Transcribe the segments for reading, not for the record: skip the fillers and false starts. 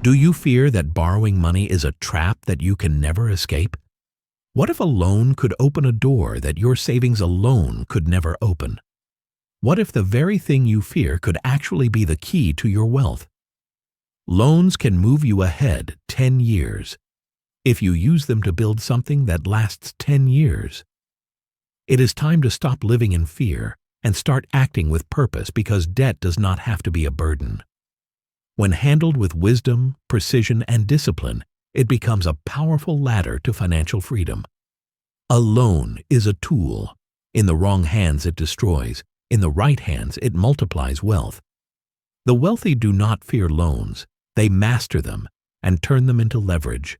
Do you fear that borrowing money is a trap that you can never escape? What if a loan could open a door that your savings alone could never open? What if the very thing you fear could actually be the key to your wealth? Loans can move you ahead 10 years if you use them to build something that lasts 10 years. It is time to stop living in fear and start acting with purpose, because debt does not have to be a burden. When handled with wisdom, precision, and discipline, it becomes a powerful ladder to financial freedom. A loan is a tool. In the wrong hands, it destroys. In the right hands, it multiplies wealth. The wealthy do not fear loans. They master them and turn them into leverage.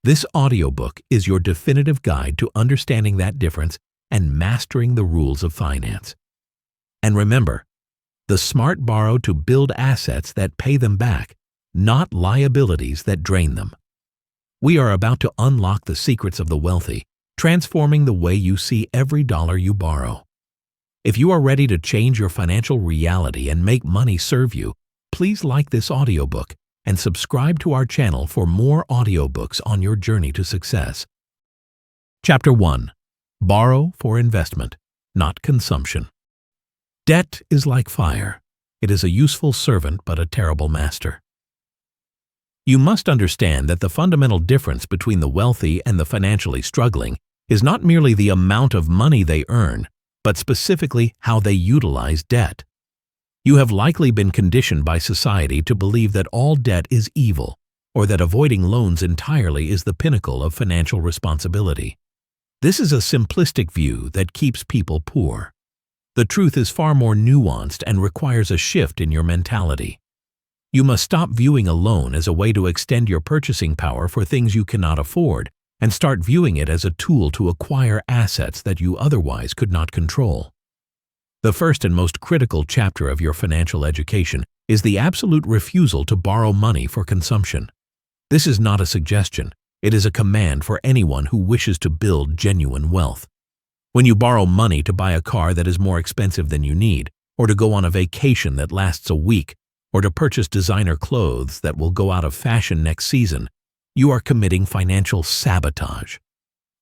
This audiobook is your definitive guide to understanding that difference and mastering the rules of finance. And remember, the smart borrow to build assets that pay them back, not liabilities that drain them. We are about to unlock the secrets of the wealthy, transforming the way you see every dollar you borrow. If you are ready to change your financial reality and make money serve you, please like this audiobook and subscribe to our channel for more audiobooks on your journey to success. Chapter 1. Borrow for investment, not consumption. Debt is like fire. It is a useful servant but a terrible master. You must understand that the fundamental difference between the wealthy and the financially struggling is not merely the amount of money they earn, but specifically how they utilize debt. You have likely been conditioned by society to believe that all debt is evil, or that avoiding loans entirely is the pinnacle of financial responsibility. This is a simplistic view that keeps people poor. The truth is far more nuanced and requires a shift in your mentality. You must stop viewing a loan as a way to extend your purchasing power for things you cannot afford, and start viewing it as a tool to acquire assets that you otherwise could not control. The first and most critical chapter of your financial education is the absolute refusal to borrow money for consumption. This is not a suggestion. It is a command for anyone who wishes to build genuine wealth. When you borrow money to buy a car that is more expensive than you need, or to go on a vacation that lasts a week, or to purchase designer clothes that will go out of fashion next season, you are committing financial sabotage.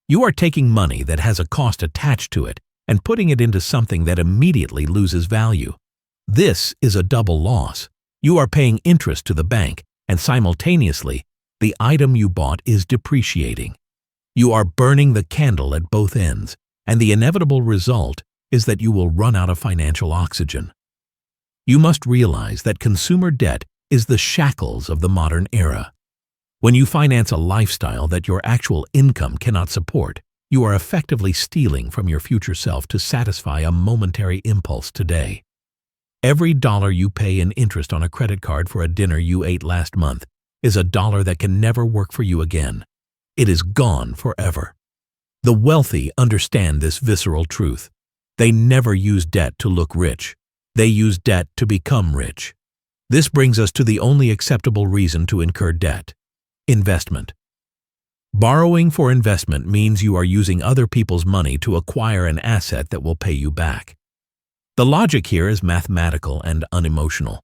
You are taking money that has a cost attached to it and putting it into something that immediately loses value. This is a double loss. You are paying interest to the bank, and simultaneously, the item you bought is depreciating. You are burning the candle at both ends, and the inevitable result is that you will run out of financial oxygen. You must realize that consumer debt is the shackles of the modern era. When you finance a lifestyle that your actual income cannot support, you are effectively stealing from your future self to satisfy a momentary impulse today. Every dollar you pay in interest on a credit card for a dinner you ate last month is a dollar that can never work for you again. It is gone forever. The wealthy understand this visceral truth. They never use debt to look rich. They use debt to become rich. This brings us to the only acceptable reason to incur debt: investment. Borrowing for investment means you are using other people's money to acquire an asset that will pay you back. The logic here is mathematical and unemotional.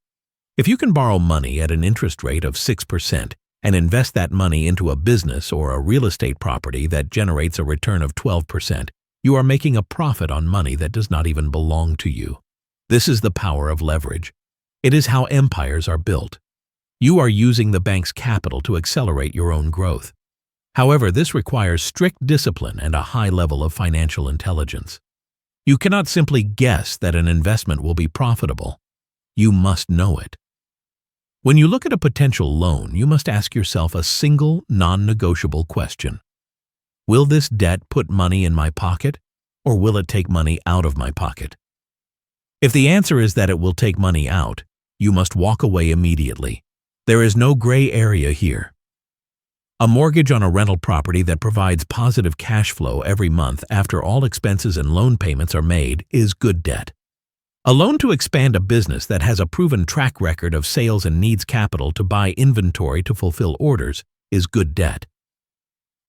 If you can borrow money at an interest rate of 6% and invest that money into a business or a real estate property that generates a return of 12%, you are making a profit on money that does not even belong to you. This is the power of leverage. It is how empires are built. You are using the bank's capital to accelerate your own growth. However, this requires strict discipline and a high level of financial intelligence. You cannot simply guess that an investment will be profitable. You must know it. When you look at a potential loan, you must ask yourself a single, non-negotiable question. Will this debt put money in my pocket, or will it take money out of my pocket? If the answer is that it will take money out, you must walk away immediately. There is no gray area here. A mortgage on a rental property that provides positive cash flow every month after all expenses and loan payments are made is good debt. A loan to expand a business that has a proven track record of sales and needs capital to buy inventory to fulfill orders is good debt.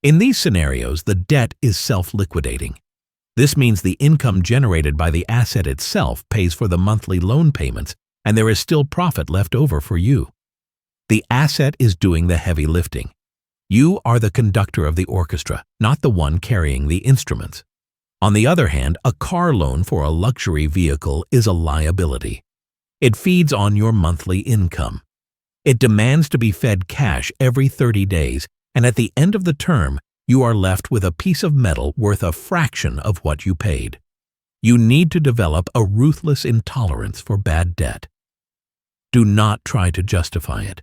In these scenarios, the debt is self-liquidating. This means the income generated by the asset itself pays for the monthly loan payments, and there is still profit left over for you. The asset is doing the heavy lifting. You are the conductor of the orchestra, not the one carrying the instruments. On the other hand, a car loan for a luxury vehicle is a liability. It feeds on your monthly income. It demands to be fed cash every 30 days, and at the end of the term, you are left with a piece of metal worth a fraction of what you paid. You need to develop a ruthless intolerance for bad debt. Do not try to justify it.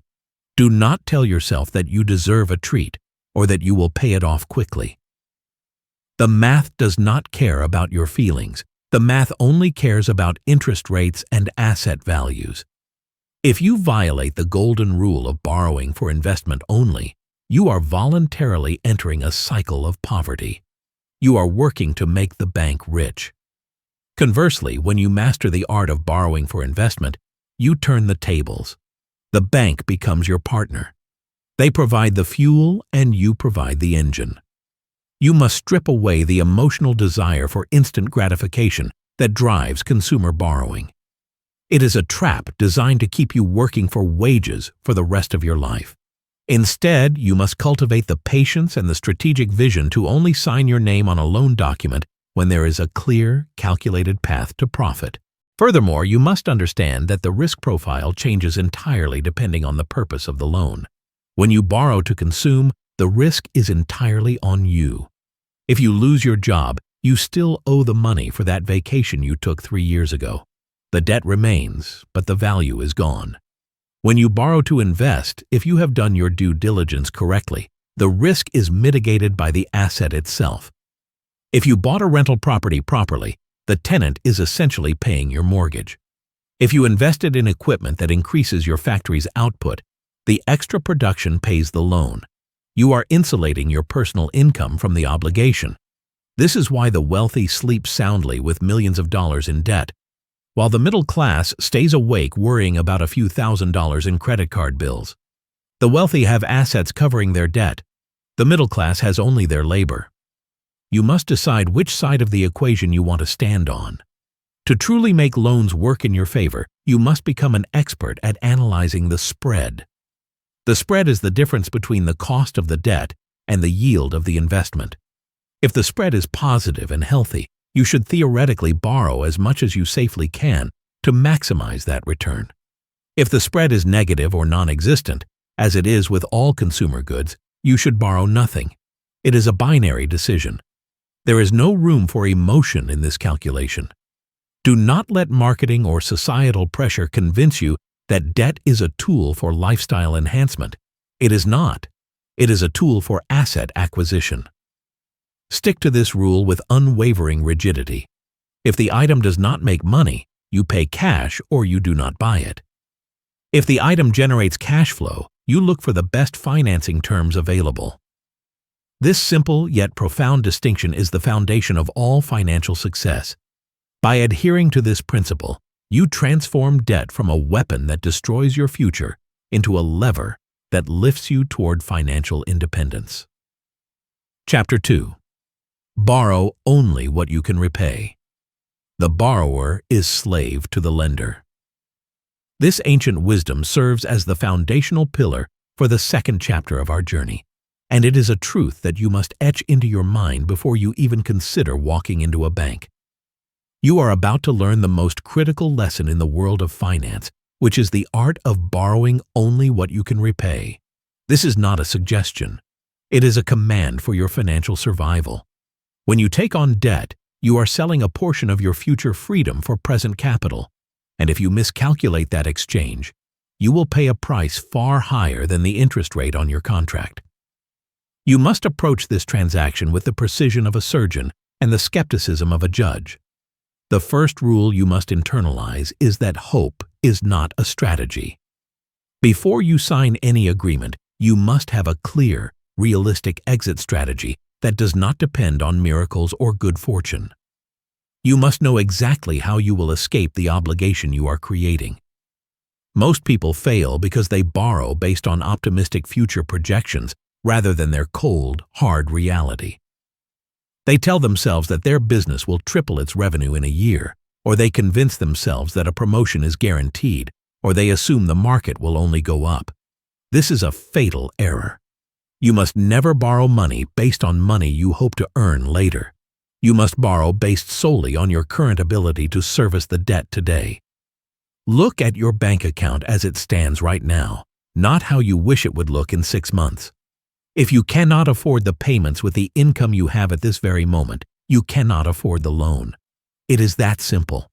Do not tell yourself that you deserve a treat or that you will pay it off quickly. The math does not care about your feelings. The math only cares about interest rates and asset values. If you violate the golden rule of borrowing for investment only, you are voluntarily entering a cycle of poverty. You are working to make the bank rich. Conversely, when you master the art of borrowing for investment, you turn the tables. The bank becomes your partner. They provide the fuel and you provide the engine. You must strip away the emotional desire for instant gratification that drives consumer borrowing. It is a trap designed to keep you working for wages for the rest of your life. Instead, you must cultivate the patience and the strategic vision to only sign your name on a loan document when there is a clear, calculated path to profit. Furthermore, you must understand that the risk profile changes entirely depending on the purpose of the loan. When you borrow to consume, the risk is entirely on you. If you lose your job, you still owe the money for that vacation you took 3 years ago. The debt remains, but the value is gone. When you borrow to invest, if you have done your due diligence correctly, the risk is mitigated by the asset itself. If you bought a rental property properly, the tenant is essentially paying your mortgage. If you invested in equipment that increases your factory's output, the extra production pays the loan. You are insulating your personal income from the obligation. This is why the wealthy sleep soundly with millions of dollars in debt, while the middle class stays awake worrying about a few $1,000s in credit card bills. The wealthy have assets covering their debt. The middle class has only their labor. You must decide which side of the equation you want to stand on. To truly make loans work in your favor, you must become an expert at analyzing the spread. The spread is the difference between the cost of the debt and the yield of the investment. If the spread is positive and healthy, you should theoretically borrow as much as you safely can to maximize that return. If the spread is negative or non-existent, as it is with all consumer goods, you should borrow nothing. It is a binary decision. There is no room for emotion in this calculation. Do not let marketing or societal pressure convince you that debt is a tool for lifestyle enhancement. It is not. It is a tool for asset acquisition. Stick to this rule with unwavering rigidity. If the item does not make money, you pay cash or you do not buy it. If the item generates cash flow, you look for the best financing terms available. This simple yet profound distinction is the foundation of all financial success. By adhering to this principle, you transform debt from a weapon that destroys your future into a lever that lifts you toward financial independence. Chapter 2. Borrow only what you can repay. The borrower is slave to the lender. This ancient wisdom serves as the foundational pillar for the second chapter of our journey, and it is a truth that you must etch into your mind before you even consider walking into a bank. You are about to learn the most critical lesson in the world of finance, which is the art of borrowing only what you can repay. This is not a suggestion. It is a command for your financial survival. When you take on debt, you are selling a portion of your future freedom for present capital, and if you miscalculate that exchange, you will pay a price far higher than the interest rate on your contract. You must approach this transaction with the precision of a surgeon and the skepticism of a judge. The first rule you must internalize is that hope is not a strategy. Before you sign any agreement, you must have a clear, realistic exit strategy that does not depend on miracles or good fortune. You must know exactly how you will escape the obligation you are creating. Most people fail because they borrow based on optimistic future projections rather than their cold, hard reality. They tell themselves that their business will triple its revenue in a year, or they convince themselves that a promotion is guaranteed, or they assume the market will only go up. This is a fatal error. You must never borrow money based on money you hope to earn later. You must borrow based solely on your current ability to service the debt today. Look at your bank account as it stands right now, not how you wish it would look in 6 months. If you cannot afford the payments with the income you have at this very moment, you cannot afford the loan. It is that simple.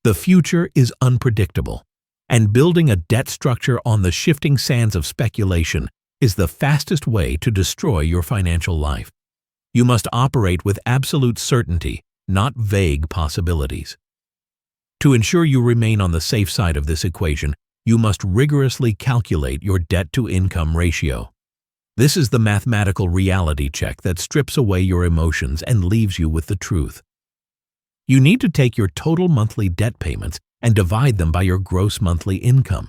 The future is unpredictable, and building a debt structure on the shifting sands of speculation is the fastest way to destroy your financial life. You must operate with absolute certainty, not vague possibilities. To ensure you remain on the safe side of this equation, you must rigorously calculate your debt-to-income ratio. This is the mathematical reality check that strips away your emotions and leaves you with the truth. You need to take your total monthly debt payments and divide them by your gross monthly income.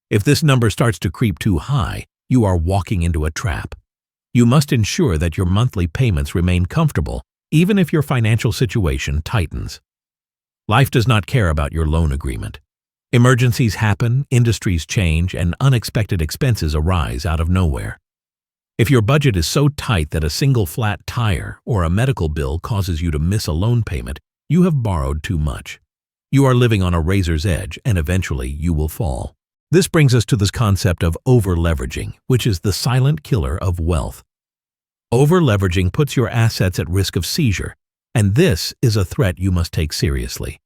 If this number starts to creep too high, you are walking into a trap. You must ensure that your monthly payments remain comfortable, even if your financial situation tightens. Life does not care about your loan agreement. Emergencies happen, industries change, and unexpected expenses arise out of nowhere. If your budget is so tight that a single flat tire or a medical bill causes you to miss a loan payment, you have borrowed too much. You are living on a razor's edge, and eventually you will fall. This brings us to this concept of over-leveraging, which is the silent killer of wealth. Over-leveraging puts your assets at risk of seizure, and this is a threat you must take seriously.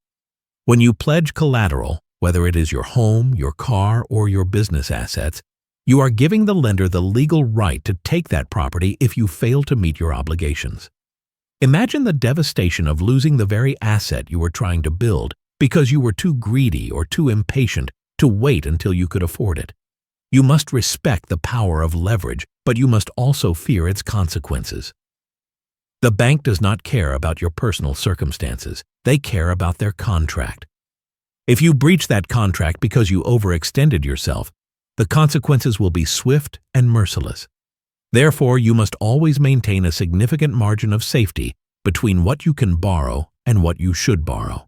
When you pledge collateral, whether it is your home, your car, or your business assets, you are giving the lender the legal right to take that property if you fail to meet your obligations. Imagine the devastation of losing the very asset you were trying to build because you were too greedy or too impatient to wait until you could afford it. You must respect the power of leverage, but you must also fear its consequences. The bank does not care about your personal circumstances. They care about their contract. If you breach that contract because you overextended yourself, the consequences will be swift and merciless. Therefore, you must always maintain a significant margin of safety between what you can borrow and what you should borrow.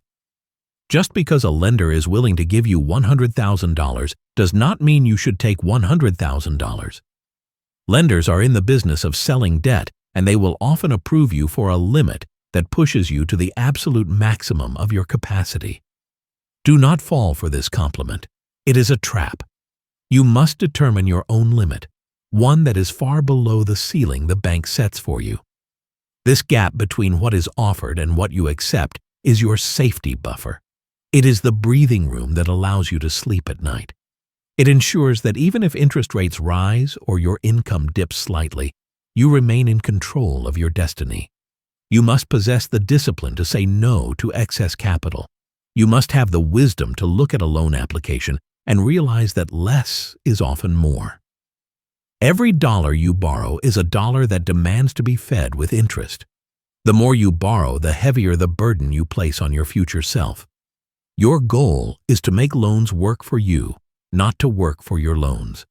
Just because a lender is willing to give you $100,000 does not mean you should take $100,000. Lenders are in the business of selling debt, and they will often approve you for a limit that pushes you to the absolute maximum of your capacity. Do not fall for this compliment. It is a trap. You must determine your own limit, one that is far below the ceiling the bank sets for you. This gap between what is offered and what you accept is your safety buffer. It is the breathing room that allows you to sleep at night. It ensures that even if interest rates rise or your income dips slightly, you remain in control of your destiny. You must possess the discipline to say no to excess capital. You must have the wisdom to look at a loan application and realize that less is often more. Every dollar you borrow is a dollar that demands to be fed with interest. The more you borrow, the heavier the burden you place on your future self. Your goal is to make loans work for you, not to work for your loans.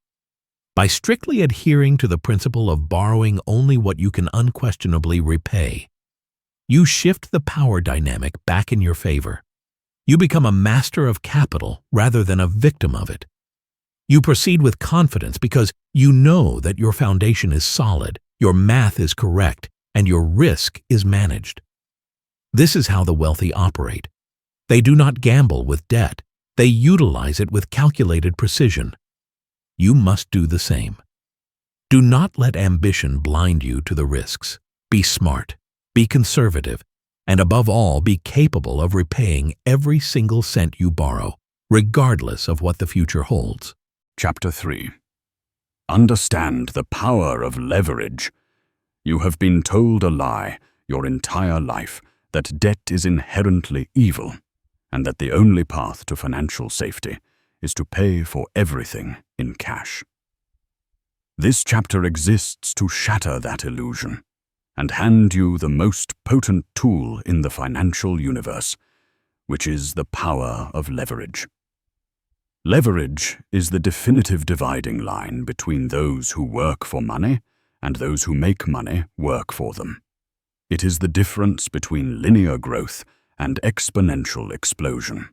By strictly adhering to the principle of borrowing only what you can unquestionably repay, you shift the power dynamic back in your favor. You become a master of capital rather than a victim of it. You proceed with confidence because you know that your foundation is solid, your math is correct, and your risk is managed. This is how the wealthy operate. They do not gamble with debt. They utilize it with calculated precision. You must do the same. Do not let ambition blind you to the risks. Be smart, be conservative, and above all, be capable of repaying every single cent you borrow, regardless of what the future holds. Chapter 3. Understand the power of leverage. You have been told a lie your entire life, that debt is inherently evil, and that the only path to financial safety is to pay for everything in cash. This chapter exists to shatter that illusion and hand you the most potent tool in the financial universe, which is the power of leverage. Leverage is the definitive dividing line between those who work for money and those who make money work for them. It is the difference between linear growth and exponential explosion.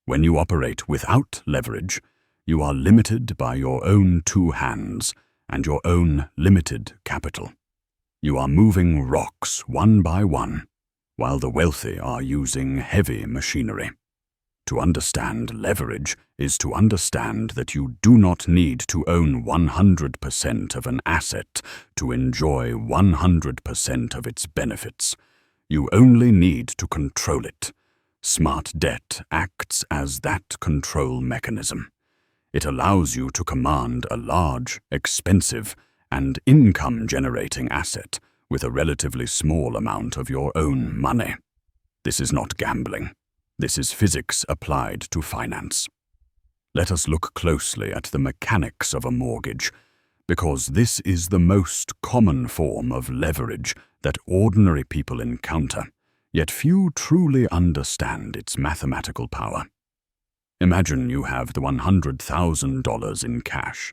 When you operate without leverage, You are limited by your own two hands and your own limited capital. You are moving rocks one by one, while the wealthy are using heavy machinery. To understand leverage is to understand that you do not need to own 100% of an asset to enjoy 100% of its benefits. You only need to control it. Smart debt acts as that control mechanism. It allows you to command a large, expensive, and income-generating asset with a relatively small amount of your own money. This is not gambling. This is physics applied to finance. Let us look closely at the mechanics of a mortgage, because this is the most common form of leverage that ordinary people encounter, yet few truly understand its mathematical power. Imagine you have the $100,000 in cash.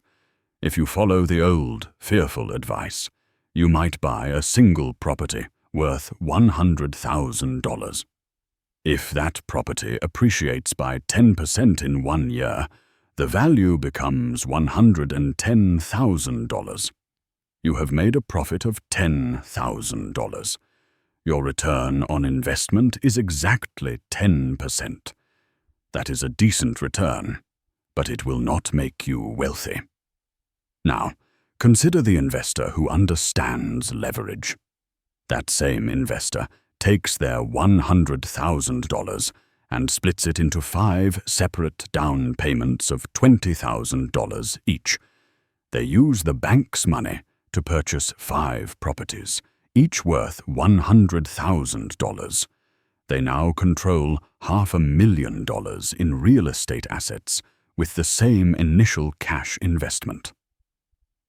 If you follow the old, fearful advice, you might buy a single property worth $100,000. If that property appreciates by 10% in 1 year, the value becomes $110,000. You have made a profit of $10,000. Your return on investment is exactly 10%. That is a decent return, but it will not make you wealthy. Now, consider the investor who understands leverage. That same investor takes their $100,000 and splits it into 5 separate down payments of $20,000 each. They use the bank's money to purchase 5 properties, each worth $100,000. They now control $500,000 in real estate assets with the same initial cash investment.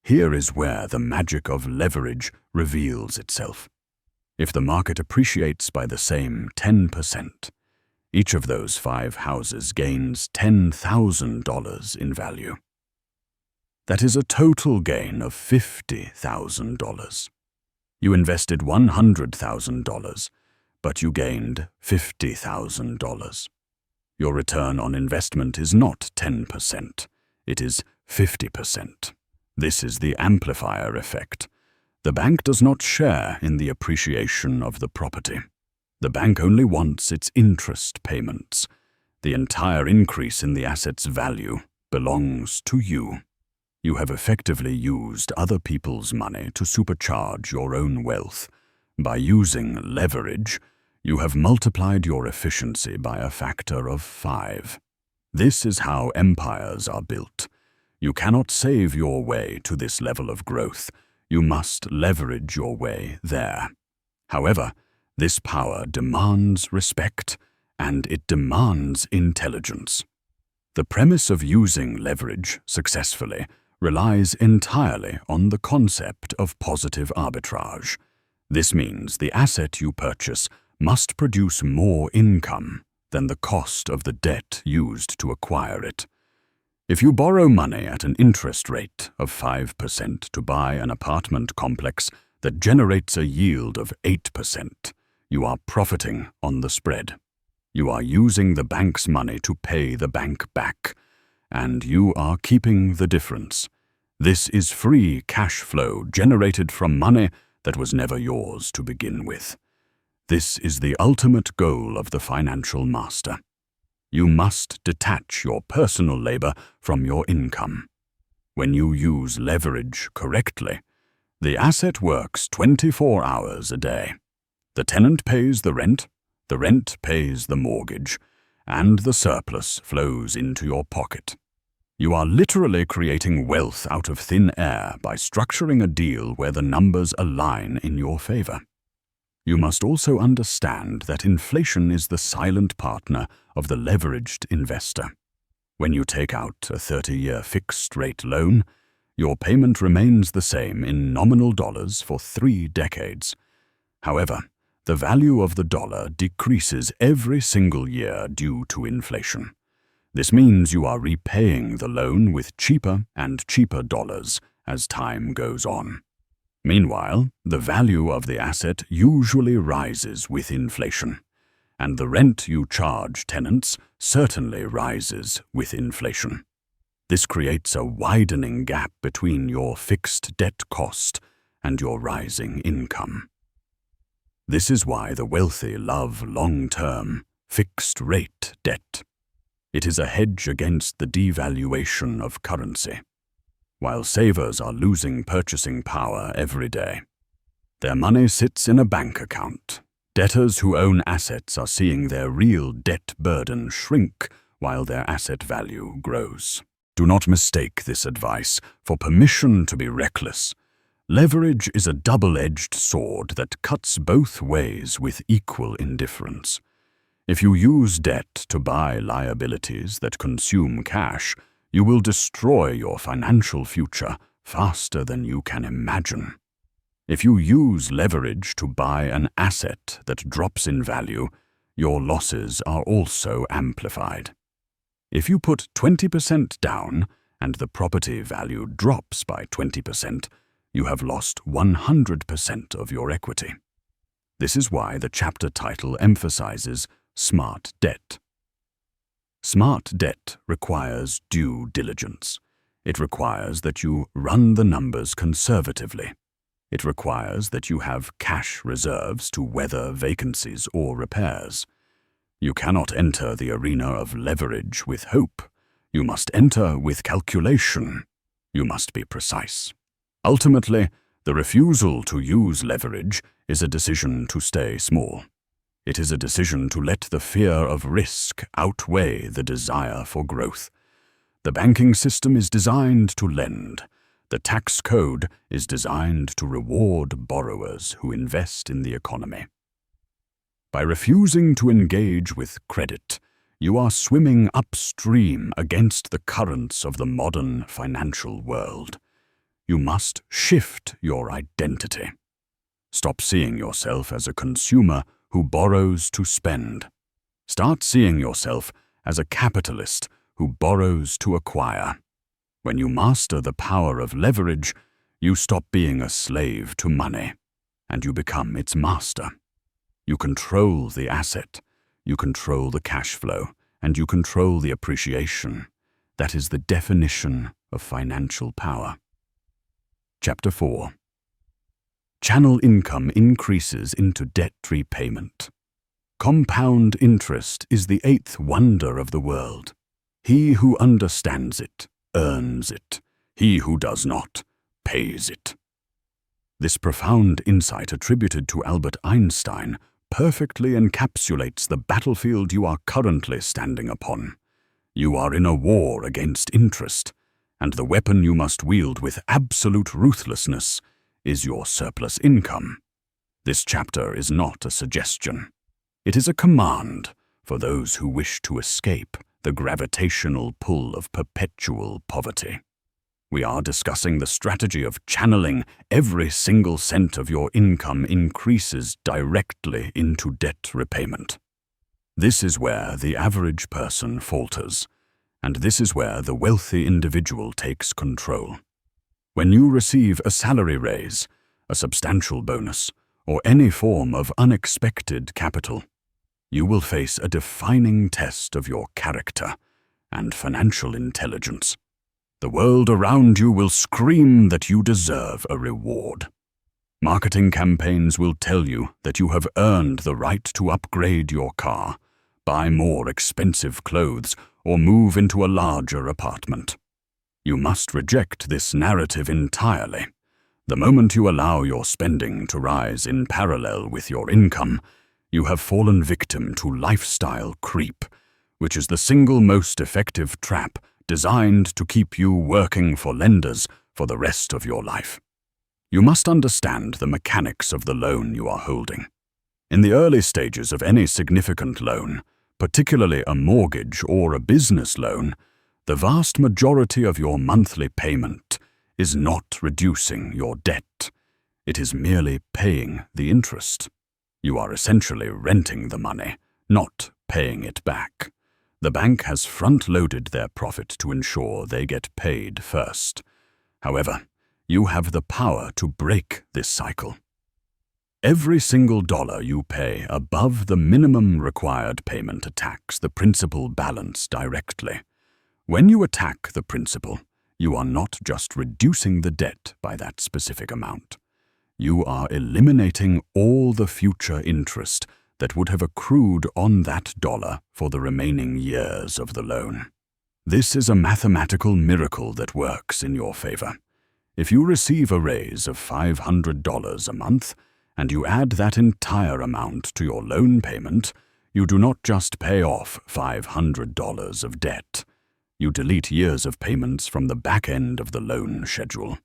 Here is where the magic of leverage reveals itself. If the market appreciates by the same 10%, each of those 5 houses gains $10,000 in value. That is a total gain of $50,000. You invested $100,000, but you gained $50,000. Your return on investment is not 10%, it is 50%. This is the amplifier effect. The bank does not share in the appreciation of the property. The bank only wants its interest payments. The entire increase in the asset's value belongs to you. You have effectively used other people's money to supercharge your own wealth. By using leverage, you have multiplied your efficiency by a factor of 5. This is how empires are built. You cannot save your way to this level of growth. You must leverage your way there. However, this power demands respect, and it demands intelligence. The premise of using leverage successfully relies entirely on the concept of positive arbitrage. This means the asset you purchase must produce more income than the cost of the debt used to acquire it. If you borrow money at an interest rate of 5% to buy an apartment complex that generates a yield of 8%, you are profiting on the spread. You are using the bank's money to pay the bank back, and you are keeping the difference. This is free cash flow generated from money that was never yours to begin with. This is the ultimate goal of the financial master. You must detach your personal labor from your income. When you use leverage correctly, the asset works 24 hours a day. The tenant pays the rent pays the mortgage, and the surplus flows into your pocket. You are literally creating wealth out of thin air by structuring a deal where the numbers align in your favor. You must also understand that inflation is the silent partner of the leveraged investor. When you take out a 30-year fixed-rate loan, your payment remains the same in nominal dollars for 3 decades. However, the value of the dollar decreases every single year due to inflation. This means you are repaying the loan with cheaper and cheaper dollars as time goes on. Meanwhile, the value of the asset usually rises with inflation, and the rent you charge tenants certainly rises with inflation. This creates a widening gap between your fixed debt cost and your rising income. This is why the wealthy love long-term, fixed-rate debt. It is a hedge against the devaluation of currency, while savers are losing purchasing power every day. Their money sits in a bank account. Debtors who own assets are seeing their real debt burden shrink while their asset value grows. Do not mistake this advice for permission to be reckless. Leverage is a double-edged sword that cuts both ways with equal indifference. If you use debt to buy liabilities that consume cash, you will destroy your financial future faster than you can imagine. If you use leverage to buy an asset that drops in value, your losses are also amplified. If you put 20% down and the property value drops by 20%, you have lost 100% of your equity. This is why the chapter title emphasizes smart debt. Smart debt requires due diligence. It requires that you run the numbers conservatively. It requires that you have cash reserves to weather vacancies or repairs. You cannot enter the arena of leverage with hope. You must enter with calculation. You must be precise. Ultimately, the refusal to use leverage is a decision to stay small. It is a decision to let the fear of risk outweigh the desire for growth. The banking system is designed to lend. The tax code is designed to reward borrowers who invest in the economy. By refusing to engage with credit, you are swimming upstream against the currents of the modern financial world. You must shift your identity. Stop seeing yourself as a consumer who borrows to spend. Start seeing yourself as a capitalist who borrows to acquire. When you master the power of leverage, you stop being a slave to money, and you become its master. You control the asset, you control the cash flow, and you control the appreciation. That is the definition of financial power. Chapter 4. Channel income increases into debt repayment. Compound interest is the eighth wonder of the world. He who understands it earns it. He who does not pays it. This profound insight attributed to Albert Einstein perfectly encapsulates the battlefield you are currently standing upon. You are in a war against interest, and the weapon you must wield with absolute ruthlessness is your surplus income. This chapter is not a suggestion. It is a command for those who wish to escape the gravitational pull of perpetual poverty. We are discussing the strategy of channeling every single cent of your income increases directly into debt repayment. This is where the average person falters, and this is where the wealthy individual takes control. When you receive a salary raise, a substantial bonus, or any form of unexpected capital, you will face a defining test of your character and financial intelligence. The world around you will scream that you deserve a reward. Marketing campaigns will tell you that you have earned the right to upgrade your car, buy more expensive clothes, or move into a larger apartment. You must reject this narrative entirely. The moment you allow your spending to rise in parallel with your income, you have fallen victim to lifestyle creep, which is the single most effective trap designed to keep you working for lenders for the rest of your life. You must understand the mechanics of the loan you are holding. In the early stages of any significant loan, particularly a mortgage or a business loan, the vast majority of your monthly payment is not reducing your debt. It is merely paying the interest. You are essentially renting the money, not paying it back. The bank has front-loaded their profit to ensure they get paid first. However, you have the power to break this cycle. Every single dollar you pay above the minimum required payment attacks the principal balance directly. When you attack the principal, you are not just reducing the debt by that specific amount. You are eliminating all the future interest that would have accrued on that dollar for the remaining years of the loan. This is a mathematical miracle that works in your favor. If you receive a raise of $500 a month, and you add that entire amount to your loan payment, you do not just pay off $500 of debt. You delete years of payments from the back end of the loan schedule.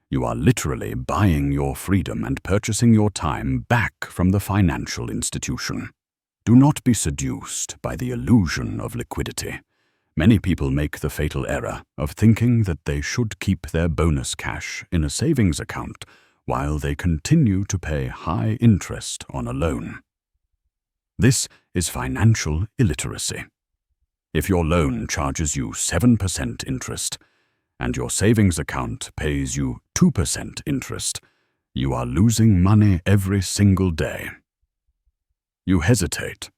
You are literally buying your freedom and purchasing your time back from the financial institution. Do not be seduced by the illusion of liquidity. Many people make the fatal error of thinking that they should keep their bonus cash in a savings account while they continue to pay high interest on a loan. This is financial illiteracy. If your loan charges you 7% interest and your savings account pays you 2% interest, you are losing money every single day. You hesitate.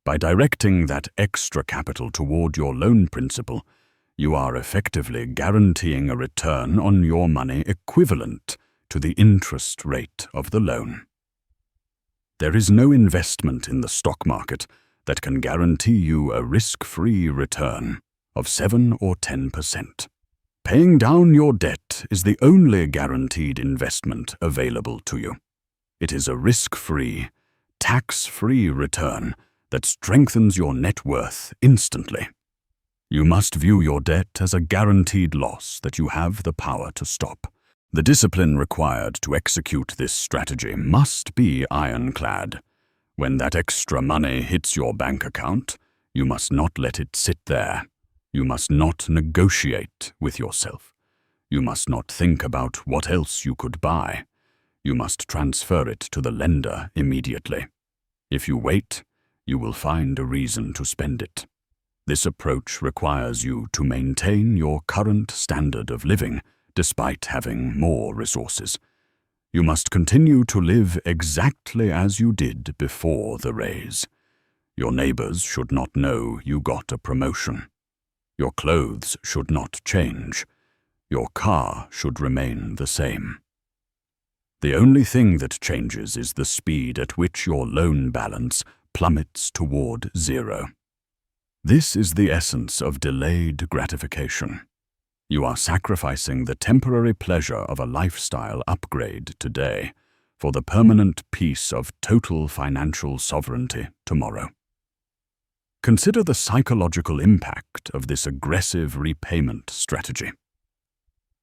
By directing that extra capital toward your loan principal, you are effectively guaranteeing a return on your money equivalent to the interest rate of the loan. There is no investment in the stock market that can guarantee you a risk-free return of 7 or 10%. Paying down your debt is the only guaranteed investment available to you. It is a risk-free, tax-free return that strengthens your net worth instantly. You must view your debt as a guaranteed loss that you have the power to stop. The discipline required to execute this strategy must be ironclad. When that extra money hits your bank account, you must not let it sit there. You must not negotiate with yourself. You must not think about what else you could buy. You must transfer it to the lender immediately. If you wait, you will find a reason to spend it. This approach requires you to maintain your current standard of living despite having more resources. You must continue to live exactly as you did before the raise. Your neighbors should not know you got a promotion. Your clothes should not change. Your car should remain the same. The only thing that changes is the speed at which your loan balance plummets toward zero. This is the essence of delayed gratification. You are sacrificing the temporary pleasure of a lifestyle upgrade today for the permanent peace of total financial sovereignty tomorrow. Consider the psychological impact of this aggressive repayment strategy.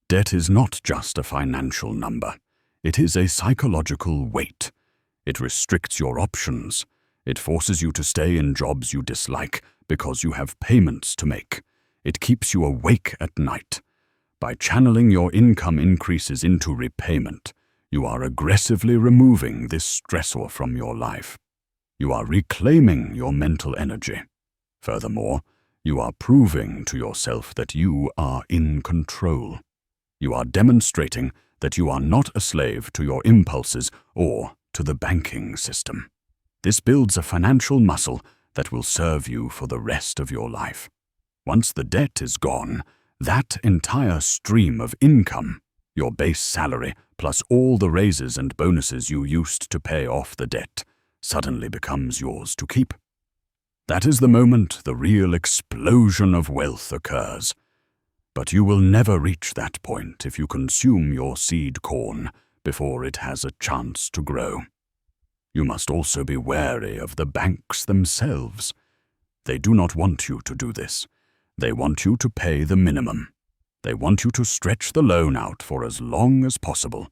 Debt is not just a financial number. It is a psychological weight. It restricts your options. It forces you to stay in jobs you dislike because you have payments to make. It keeps you awake at night. By channeling your income increases into repayment, you are aggressively removing this stressor from your life. You are reclaiming your mental energy. Furthermore, you are proving to yourself that you are in control. You are demonstrating that you are not a slave to your impulses or to the banking system. This builds a financial muscle that will serve you for the rest of your life. Once the debt is gone, that entire stream of income, your base salary plus all the raises and bonuses you used to pay off the debt, suddenly becomes yours to keep. That is the moment the real explosion of wealth occurs. But you will never reach that point if you consume your seed corn before it has a chance to grow. You must also be wary of the banks themselves. They do not want you to do this. They want you to pay the minimum. They want you to stretch the loan out for as long as possible,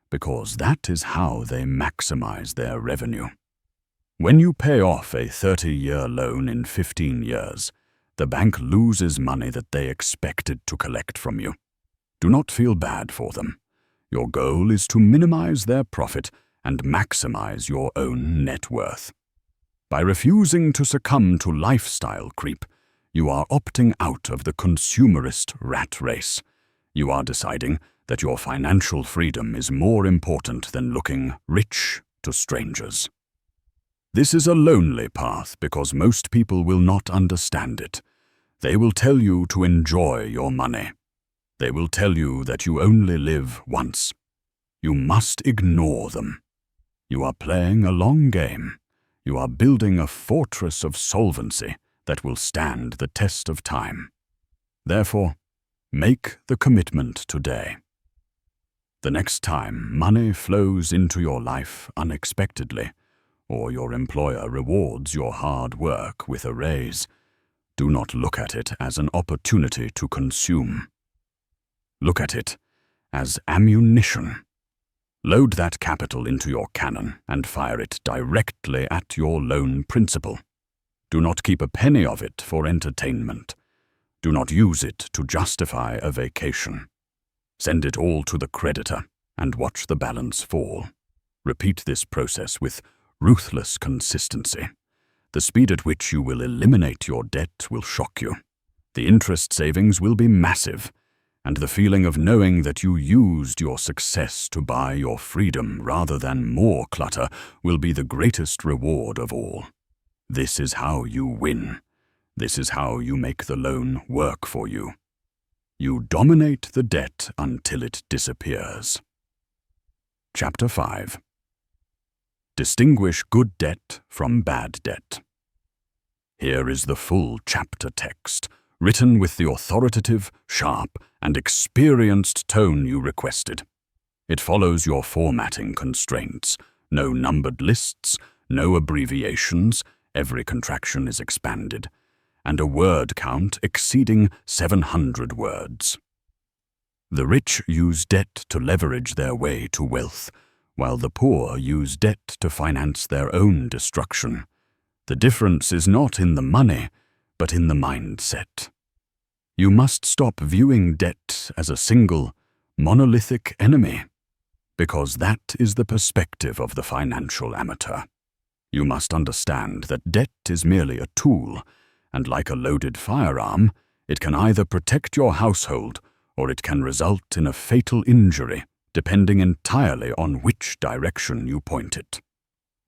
because that is how they maximize their revenue. When you pay off a 30-year loan in 15 years, the bank loses money that they expected to collect from you. Do not feel bad for them. Your goal is to minimize their profit and maximize your own net worth. By refusing to succumb to lifestyle creep, you are opting out of the consumerist rat race. You are deciding that your financial freedom is more important than looking rich to strangers. This is a lonely path because most people will not understand it. They will tell you to enjoy your money. They will tell you that you only live once. You must ignore them. You are playing a long game. You are building a fortress of solvency that will stand the test of time. Therefore, make the commitment today. The next time money flows into your life unexpectedly, or your employer rewards your hard work with a raise, do not look at it as an opportunity to consume. Look at it as ammunition. Load that capital into your cannon and fire it directly at your loan principal. Do not keep a penny of it for entertainment. Do not use it to justify a vacation. Send it all to the creditor and watch the balance fall. Repeat this process with ruthless consistency. The speed at which you will eliminate your debt will shock you. The interest savings will be massive, and the feeling of knowing that you used your success to buy your freedom rather than more clutter will be the greatest reward of all. This is how you win. This is how you make the loan work for you. You dominate the debt until it disappears. Chapter 5. Distinguish good debt from bad debt. Here is the full chapter text, written with the authoritative, sharp, and experienced tone you requested. It follows your formatting constraints. No numbered lists, no abbreviations, every contraction is expanded, and a word count exceeding 700 words. The rich use debt to leverage their way to wealth, while the poor use debt to finance their own destruction. The difference is not in the money, but in the mindset. You must stop viewing debt as a single, monolithic enemy, because that is the perspective of the financial amateur. You must understand that debt is merely a tool, and like a loaded firearm, it can either protect your household or it can result in a fatal injury, depending entirely on which direction you point it.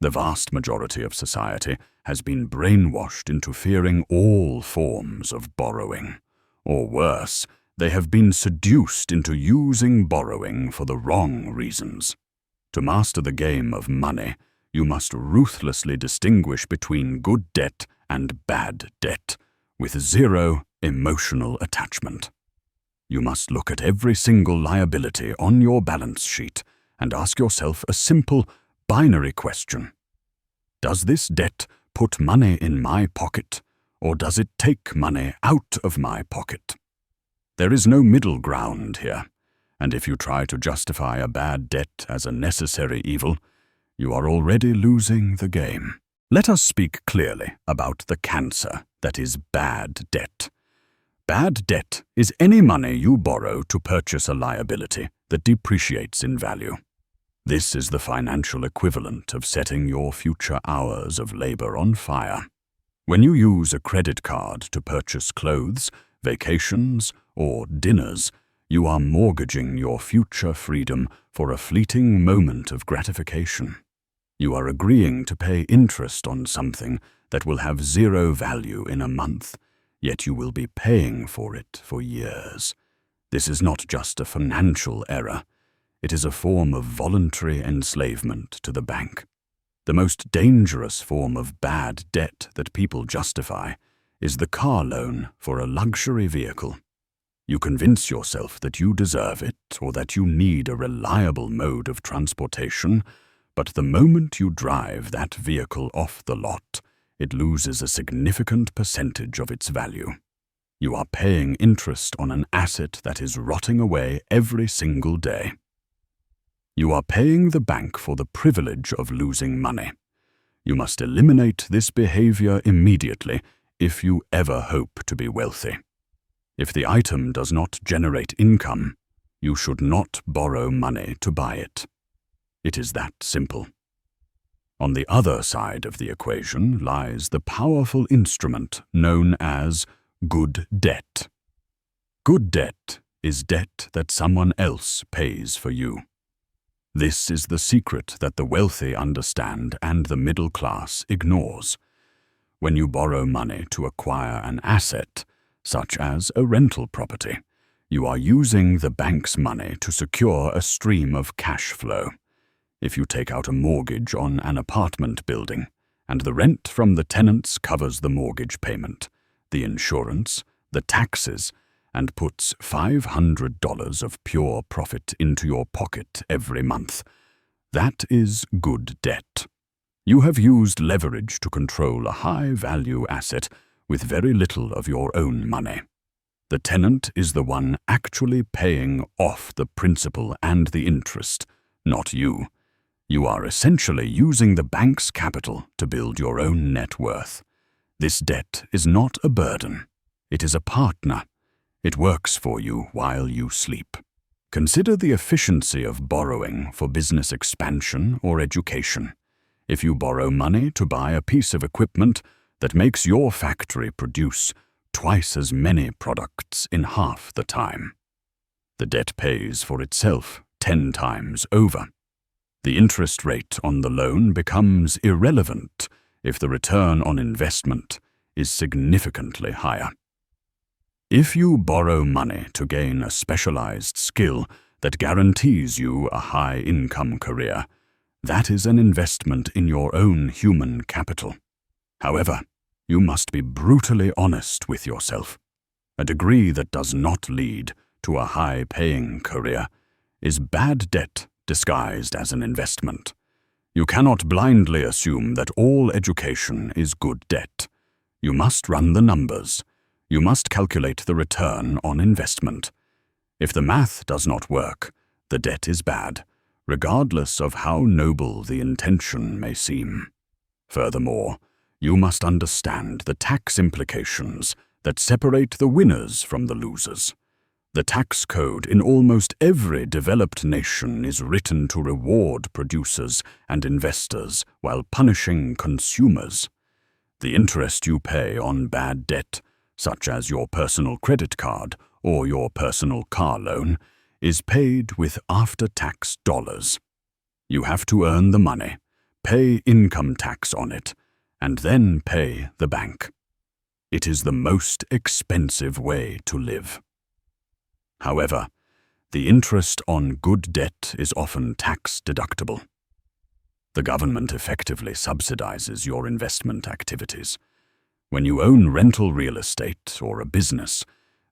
The vast majority of society has been brainwashed into fearing all forms of borrowing. Or worse, they have been seduced into using borrowing for the wrong reasons. To master the game of money, you must ruthlessly distinguish between good debt and bad debt, with zero emotional attachment. You must look at every single liability on your balance sheet and ask yourself a simple, binary question. Does this debt put money in my pocket, or does it take money out of my pocket? There is no middle ground here, and if you try to justify a bad debt as a necessary evil, you are already losing the game. Let us speak clearly about the cancer that is bad debt. Bad debt is any money you borrow to purchase a liability that depreciates in value. This is the financial equivalent of setting your future hours of labor on fire. When you use a credit card to purchase clothes, vacations, or dinners, you are mortgaging your future freedom for a fleeting moment of gratification. You are agreeing to pay interest on something that will have zero value in a month, yet you will be paying for it for years. This is not just a financial error. It is a form of voluntary enslavement to the bank. The most dangerous form of bad debt that people justify is the car loan for a luxury vehicle. You convince yourself that you deserve it or that you need a reliable mode of transportation, but the moment you drive that vehicle off the lot, it loses a significant percentage of its value. You are paying interest on an asset that is rotting away every single day. You are paying the bank for the privilege of losing money. You must eliminate this behavior immediately if you ever hope to be wealthy. If the item does not generate income, you should not borrow money to buy it. It is that simple. On the other side of the equation lies the powerful instrument known as good debt. Good debt is debt that someone else pays for you. This is the secret that the wealthy understand and the middle class ignores. When you borrow money to acquire an asset, such as a rental property. You are using the bank's money to secure a stream of cash flow. If you take out a mortgage on an apartment building, and the rent from the tenants covers the mortgage payment, the insurance, the taxes, and puts $500 of pure profit into your pocket every month, that is good debt. You have used leverage to control a high-value asset with very little of your own money. The tenant is the one actually paying off the principal and the interest, not you. You are essentially using the bank's capital to build your own net worth. This debt is not a burden. It is a partner. It works for you while you sleep. Consider the efficiency of borrowing for business expansion or education. If you borrow money to buy a piece of equipment that makes your factory produce twice as many products in half the time, the debt pays for itself 10 times over. The interest rate on the loan becomes irrelevant if the return on investment is significantly higher. If you borrow money to gain a specialized skill that guarantees you a high-income career, that is an investment in your own human capital. However, you must be brutally honest with yourself. A degree that does not lead to a high-paying career is bad debt disguised as an investment. You cannot blindly assume that all education is good debt. You must run the numbers. You must calculate the return on investment. If the math does not work, the debt is bad, regardless of how noble the intention may seem. Furthermore, you must understand the tax implications that separate the winners from the losers. The tax code in almost every developed nation is written to reward producers and investors while punishing consumers. The interest you pay on bad debt, such as your personal credit card or your personal car loan, is paid with after-tax dollars. You have to earn the money, pay income tax on it, and then pay the bank. It is the most expensive way to live. However, the interest on good debt is often tax-deductible. The government effectively subsidizes your investment activities. When you own rental real estate or a business,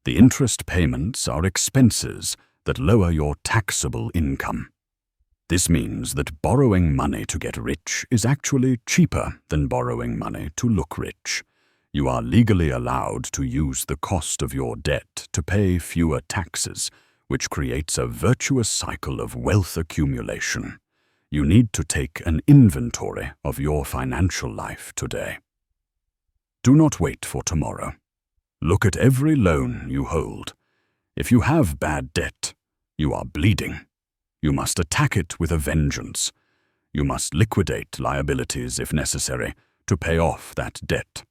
the interest payments are expenses that lower your taxable income. This means that borrowing money to get rich is actually cheaper than borrowing money to look rich. You are legally allowed to use the cost of your debt to pay fewer taxes, which creates a virtuous cycle of wealth accumulation. You need to take an inventory of your financial life today. Do not wait for tomorrow. Look at every loan you hold. If you have bad debt, you are bleeding. You must attack it with a vengeance. You must liquidate liabilities if necessary to pay off that debt.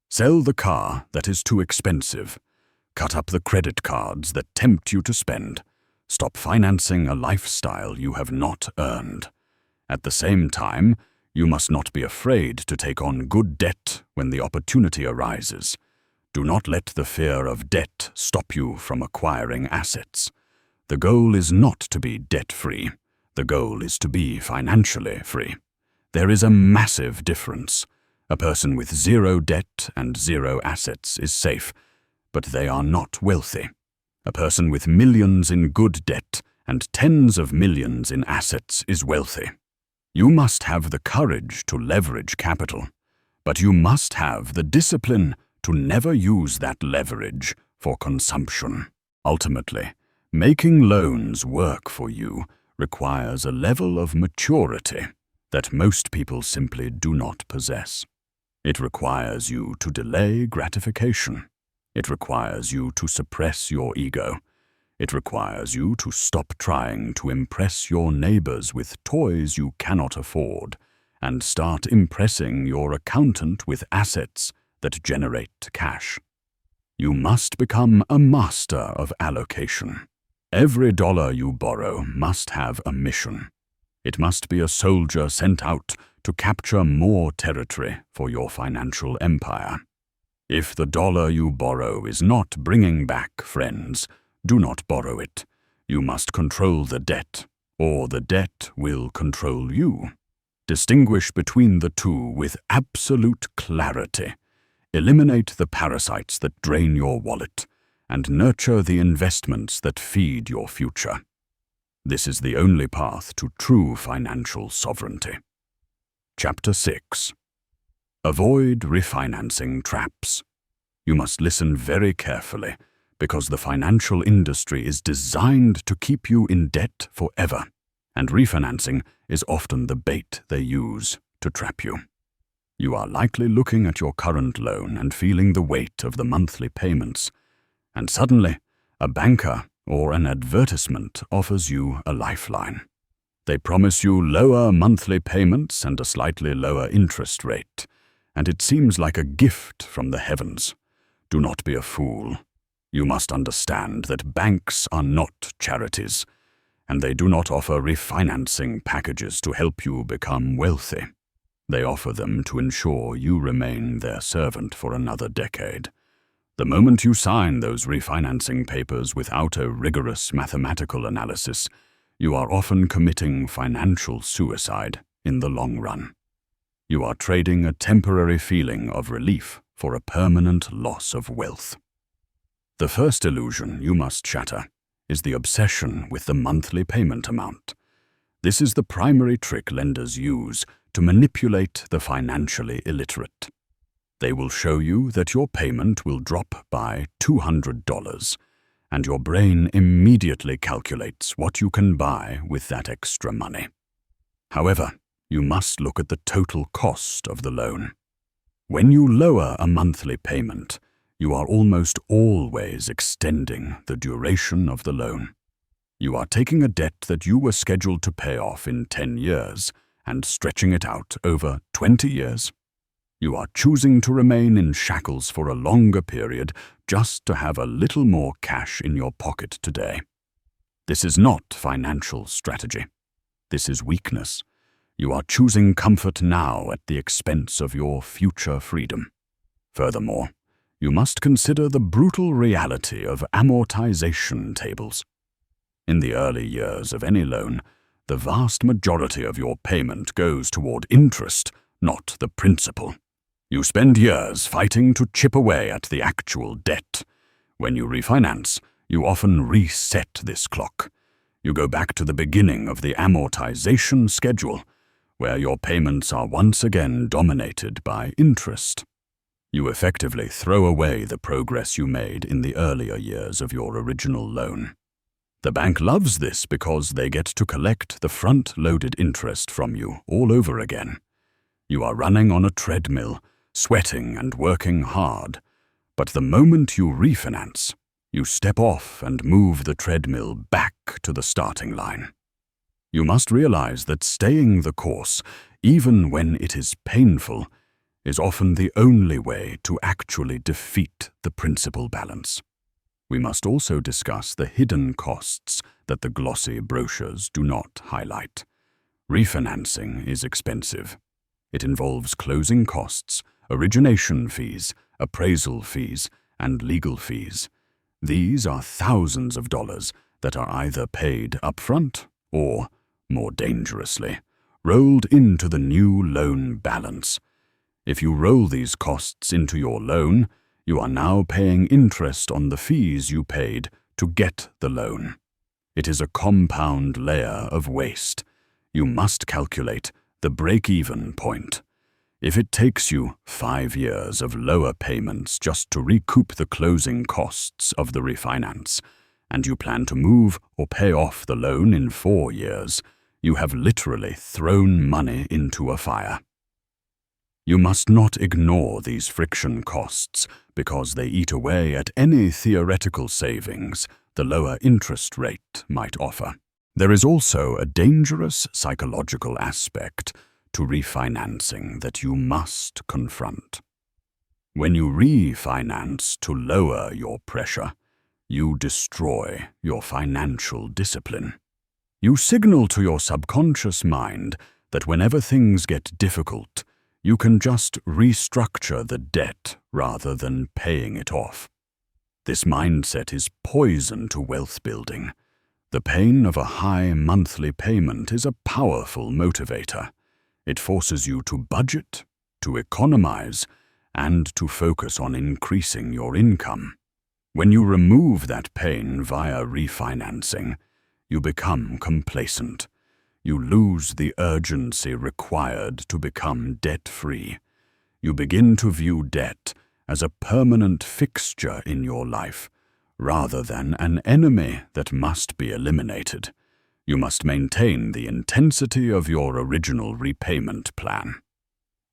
Sell the car that is too expensive. Cut up the credit cards that tempt you to spend. Stop financing a lifestyle you have not earned. At the same time, you must not be afraid to take on good debt when the opportunity arises. Do not let the fear of debt stop you from acquiring assets. The goal is not to be debt-free. The goal is to be financially free. There is a massive difference. A person with zero debt and zero assets is safe, but they are not wealthy. A person with millions in good debt and tens of millions in assets is wealthy. You must have the courage to leverage capital, but you must have the discipline to never use that leverage for consumption. Ultimately, making loans work for you requires a level of maturity that most people simply do not possess. It requires you to delay gratification. It requires you to suppress your ego. It requires you to stop trying to impress your neighbors with toys you cannot afford and start impressing your accountant with assets that generate cash. You must become a master of allocation. Every dollar you borrow must have a mission. It must be a soldier sent out to capture more territory for your financial empire. If the dollar you borrow is not bringing back friends, do not borrow it. You must control the debt, or the debt will control you. Distinguish between the two with absolute clarity. Eliminate the parasites that drain your wallet, and nurture the investments that feed your future. This is the only path to true financial sovereignty. Chapter 6. Avoid refinancing traps. You must listen very carefully, because the financial industry is designed to keep you in debt forever, and refinancing is often the bait they use to trap you. You are likely looking at your current loan and feeling the weight of the monthly payments, and suddenly a banker or an advertisement offers you a lifeline. They promise you lower monthly payments and a slightly lower interest rate, and it seems like a gift from the heavens. Do not be a fool. You must understand that banks are not charities, and they do not offer refinancing packages to help you become wealthy. They offer them to ensure you remain their servant for another decade. The moment you sign those refinancing papers without a rigorous mathematical analysis, you are often committing financial suicide in the long run. You are trading a temporary feeling of relief for a permanent loss of wealth. The first illusion you must shatter is the obsession with the monthly payment amount. This is the primary trick lenders use to manipulate the financially illiterate. They will show you that your payment will drop by $200, and your brain immediately calculates what you can buy with that extra money. However, you must look at the total cost of the loan. When you lower a monthly payment, you are almost always extending the duration of the loan. You are taking a debt that you were scheduled to pay off in 10 years and stretching it out over 20 years. You are choosing to remain in shackles for a longer period just to have a little more cash in your pocket today. This is not financial strategy. This is weakness. You are choosing comfort now at the expense of your future freedom. Furthermore, you must consider the brutal reality of amortization tables. In the early years of any loan, the vast majority of your payment goes toward interest, not the principal. You spend years fighting to chip away at the actual debt. When you refinance, you often reset this clock. You go back to the beginning of the amortization schedule, where your payments are once again dominated by interest. You effectively throw away the progress you made in the earlier years of your original loan. The bank loves this because they get to collect the front-loaded interest from you all over again. You are running on a treadmill, sweating and working hard, but the moment you refinance, you step off and move the treadmill back to the starting line. You must realize that staying the course, even when it is painful, is often the only way to actually defeat the principal balance. We must also discuss the hidden costs that the glossy brochures do not highlight. Refinancing is expensive. It involves closing costs, origination fees, appraisal fees, and legal fees. These are thousands of dollars that are either paid upfront or, more dangerously, rolled into the new loan balance. If you roll these costs into your loan, you are now paying interest on the fees you paid to get the loan. It is a compound layer of waste. You must calculate the break-even point. If it takes you 5 years of lower payments just to recoup the closing costs of the refinance, and you plan to move or pay off the loan in 4 years, you have literally thrown money into a fire. You must not ignore these friction costs because they eat away at any theoretical savings the lower interest rate might offer. There is also a dangerous psychological aspect to refinancing that you must confront. When you refinance to lower your pressure, you destroy your financial discipline. You signal to your subconscious mind that whenever things get difficult, You can just restructure the debt rather than paying it off. This mindset is poison to wealth building. The pain of a high monthly payment is a powerful motivator. It forces you to budget, to economize, and to focus on increasing your income. When you remove that pain via refinancing, you become complacent. You lose the urgency required to become debt-free. You begin to view debt as a permanent fixture in your life, rather than an enemy that must be eliminated. You must maintain the intensity of your original repayment plan.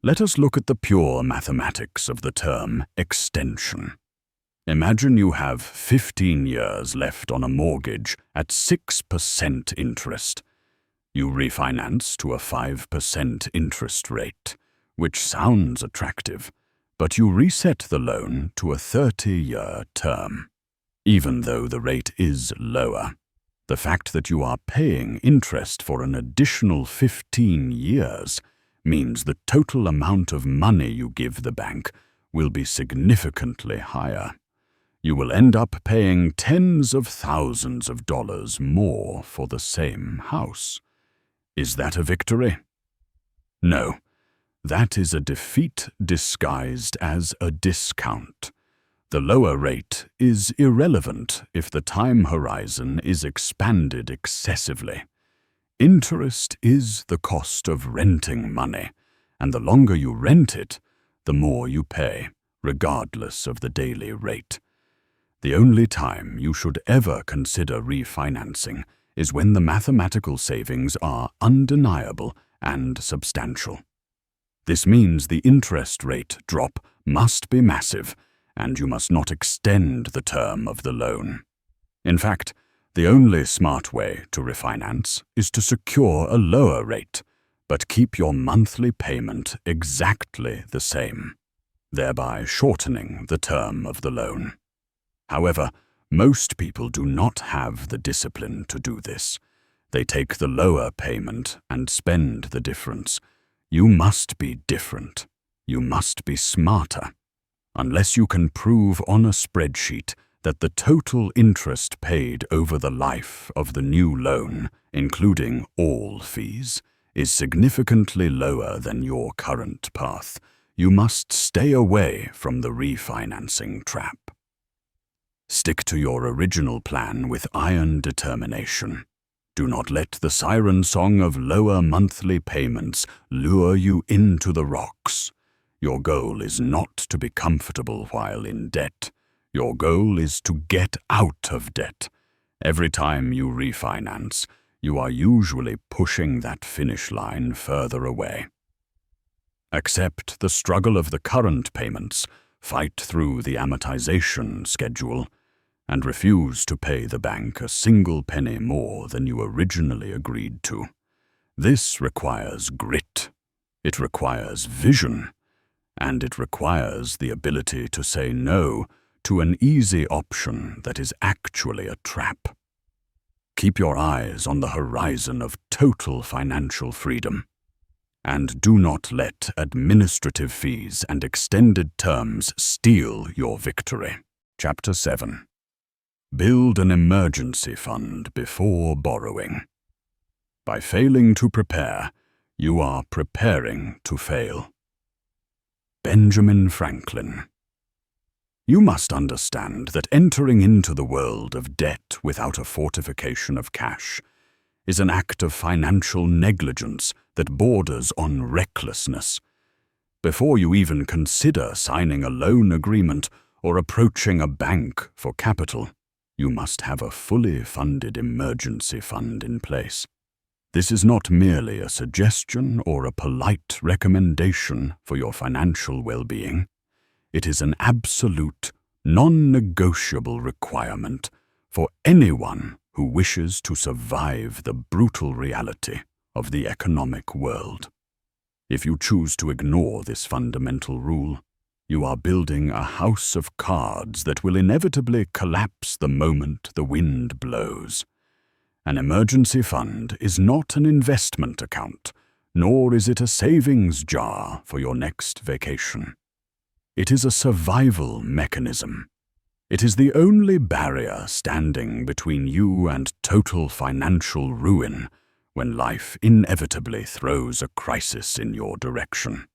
Let us look at the pure mathematics of the term extension. Imagine you have 15 years left on a mortgage at 6% interest. You refinance to a 5% interest rate, which sounds attractive, but you reset the loan to a 30-year term. Even though the rate is lower, the fact that you are paying interest for an additional 15 years means the total amount of money you give the bank will be significantly higher. You will end up paying tens of thousands of dollars more for the same house. Is that a victory? No. That is a defeat disguised as a discount. The lower rate is irrelevant if the time horizon is expanded excessively. Interest is the cost of renting money, and the longer you rent it, the more you pay, regardless of the daily rate. The only time you should ever consider refinancing is when the mathematical savings are undeniable and substantial. This means the interest rate drop must be massive, and you must not extend the term of the loan. In fact, the only smart way to refinance is to secure a lower rate, but keep your monthly payment exactly the same, thereby shortening the term of the loan. However, most people do not have the discipline to do this. They take the lower payment and spend the difference. You must be different. You must be smarter. Unless you can prove on a spreadsheet that the total interest paid over the life of the new loan, including all fees, is significantly lower than your current path, you must stay away from the refinancing trap. Stick to your original plan with iron determination. Do not let the siren song of lower monthly payments lure you into the rocks. Your goal is not to be comfortable while in debt. Your goal is to get out of debt. Every time you refinance, you are usually pushing that finish line further away. Accept the struggle of the current payments, fight through the amortization schedule, and refuse to pay the bank a single penny more than you originally agreed to. This requires grit, it requires vision, and it requires the ability to say no to an easy option that is actually a trap. Keep your eyes on the horizon of total financial freedom, and do not let administrative fees and extended terms steal your victory. Chapter 7. Build an emergency fund before borrowing. By failing to prepare, you are preparing to fail. Benjamin Franklin. You must understand that entering into the world of debt without a fortification of cash is an act of financial negligence that borders on recklessness. Before you even consider signing a loan agreement or approaching a bank for capital, you must have a fully funded emergency fund in place. This is not merely a suggestion or a polite recommendation for your financial well-being. It is an absolute, non-negotiable requirement for anyone who wishes to survive the brutal reality of the economic world. If you choose to ignore this fundamental rule, you are building a house of cards that will inevitably collapse the moment the wind blows. An emergency fund is not an investment account, nor is it a savings jar for your next vacation. It is a survival mechanism. It is the only barrier standing between you and total financial ruin when life inevitably throws a crisis in your direction.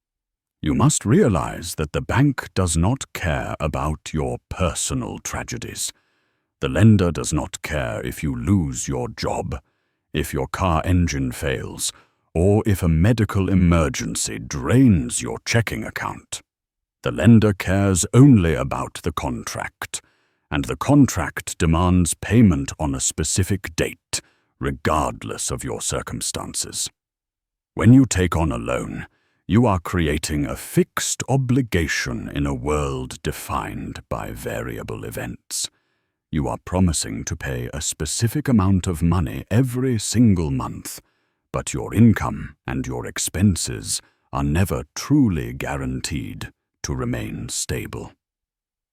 You must realize that the bank does not care about your personal tragedies. The lender does not care if you lose your job, if your car engine fails, or if a medical emergency drains your checking account. The lender cares only about the contract, and the contract demands payment on a specific date, regardless of your circumstances. When you take on a loan, you are creating a fixed obligation in a world defined by variable events. You are promising to pay a specific amount of money every single month, but your income and your expenses are never truly guaranteed to remain stable.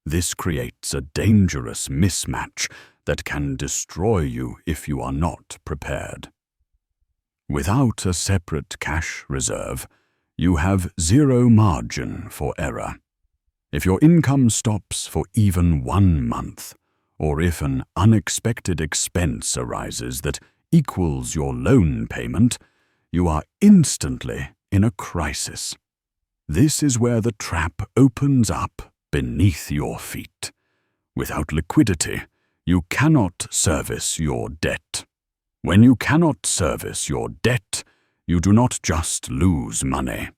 This creates a dangerous mismatch that can destroy you if you are not prepared. Without a separate cash reserve, you have zero margin for error. If your income stops for even 1 month, or if an unexpected expense arises that equals your loan payment, you are instantly in a crisis. This is where the trap opens up beneath your feet. Without liquidity, you cannot service your debt. When you cannot service your debt, you do not just lose money.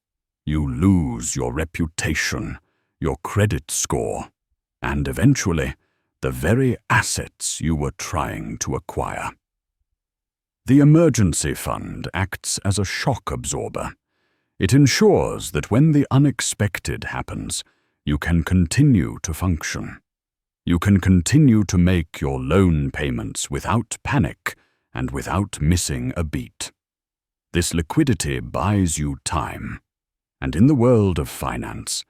You lose your reputation, your credit score, and eventually, the very assets you were trying to acquire. The emergency fund acts as a shock absorber. It ensures that when the unexpected happens, you can continue to function. You can continue to make your loan payments without panic and without missing a beat. This liquidity buys you time, and in the world of finance,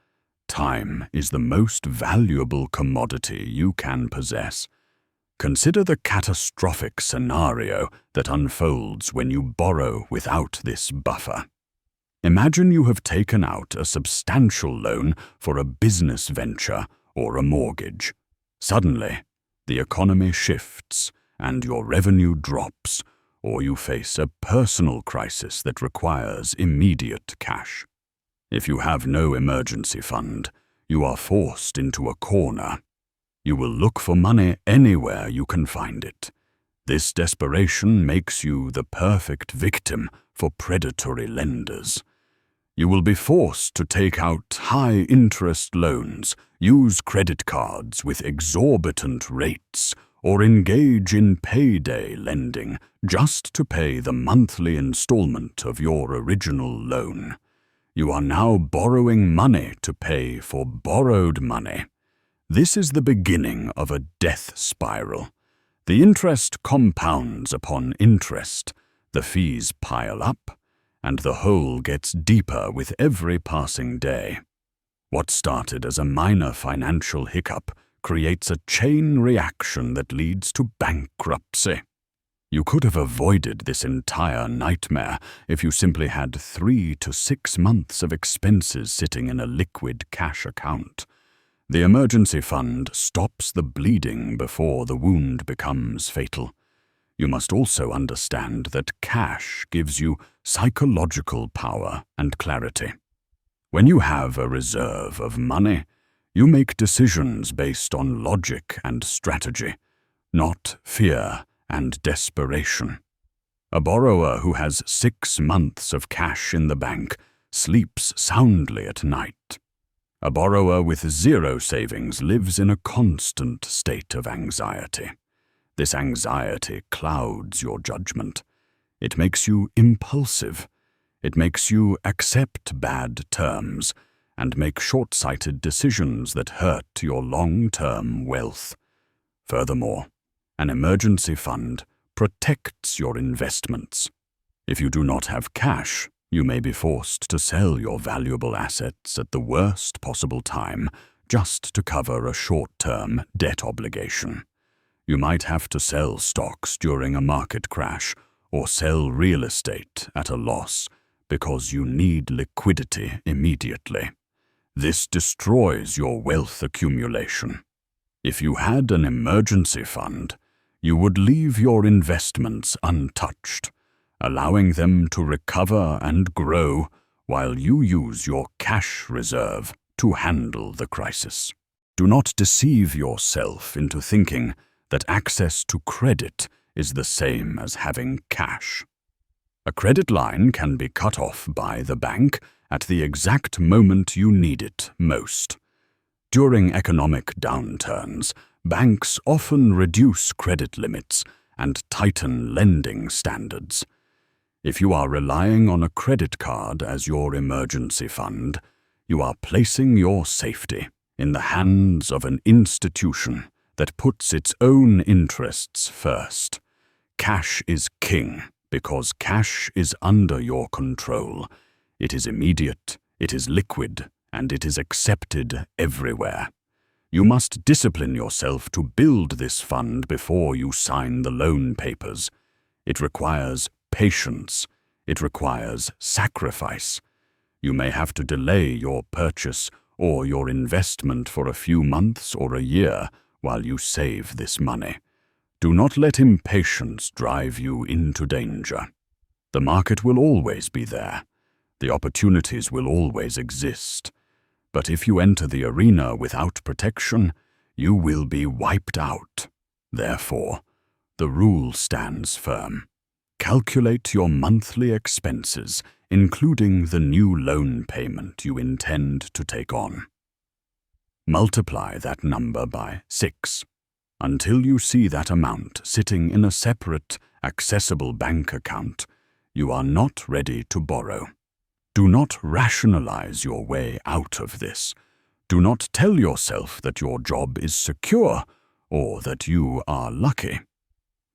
time is the most valuable commodity you can possess. Consider the catastrophic scenario that unfolds when you borrow without this buffer. Imagine you have taken out a substantial loan for a business venture or a mortgage. Suddenly, the economy shifts and your revenue drops, or you face a personal crisis that requires immediate cash. If you have no emergency fund, you are forced into a corner. You will look for money anywhere you can find it. This desperation makes you the perfect victim for predatory lenders. You will be forced to take out high-interest loans, use credit cards with exorbitant rates, or engage in payday lending just to pay the monthly installment of your original loan. You are now borrowing money to pay for borrowed money. This is the beginning of a death spiral. The interest compounds upon interest, the fees pile up, and the hole gets deeper with every passing day. What started as a minor financial hiccup creates a chain reaction that leads to bankruptcy. You could have avoided this entire nightmare if you simply had 3 to 6 months of expenses sitting in a liquid cash account. The emergency fund stops the bleeding before the wound becomes fatal. You must also understand that cash gives you psychological power and clarity. When you have a reserve of money, you make decisions based on logic and strategy, not fear and desperation. A borrower who has 6 months of cash in the bank sleeps soundly at night. A borrower with 0 savings lives in a constant state of anxiety. This anxiety clouds your judgment. It makes you impulsive. It makes you accept bad terms and make short-sighted decisions that hurt your long-term wealth. Furthermore, an emergency fund protects your investments. If you do not have cash, you may be forced to sell your valuable assets at the worst possible time just to cover a short-term debt obligation. You might have to sell stocks during a market crash or sell real estate at a loss because you need liquidity immediately. This destroys your wealth accumulation. If you had an emergency fund, you would leave your investments untouched, allowing them to recover and grow while you use your cash reserve to handle the crisis. Do not deceive yourself into thinking that access to credit is the same as having cash. A credit line can be cut off by the bank at the exact moment you need it most. During economic downturns, banks often reduce credit limits and tighten lending standards. If you are relying on a credit card as your emergency fund, you are placing your safety in the hands of an institution that puts its own interests first. Cash is king because cash is under your control. It is immediate, it is liquid, and it is accepted everywhere. You must discipline yourself to build this fund before you sign the loan papers. It requires patience. It requires sacrifice. You may have to delay your purchase or your investment for a few months or a year while you save this money. Do not let impatience drive you into danger. The market will always be there. The opportunities will always exist. But if you enter the arena without protection, you will be wiped out. Therefore, the rule stands firm. Calculate your monthly expenses, including the new loan payment you intend to take on. Multiply that number by 6 until you see that amount sitting in a separate, accessible bank account. You are not ready to borrow. Do not rationalize your way out of this. Do not tell yourself that your job is secure or that you are lucky.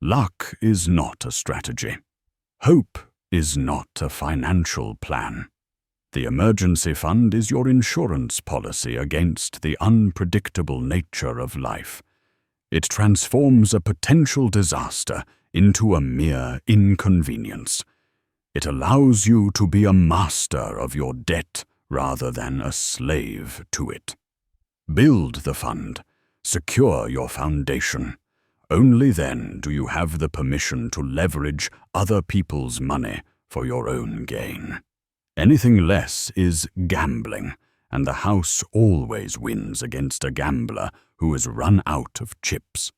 Luck is not a strategy. Hope is not a financial plan. The emergency fund is your insurance policy against the unpredictable nature of life. It transforms a potential disaster into a mere inconvenience. It allows you to be a master of your debt rather than a slave to it. Build the fund. Secure your foundation. Only then do you have the permission to leverage other people's money for your own gain. Anything less is gambling, and the house always wins against a gambler who has run out of chips.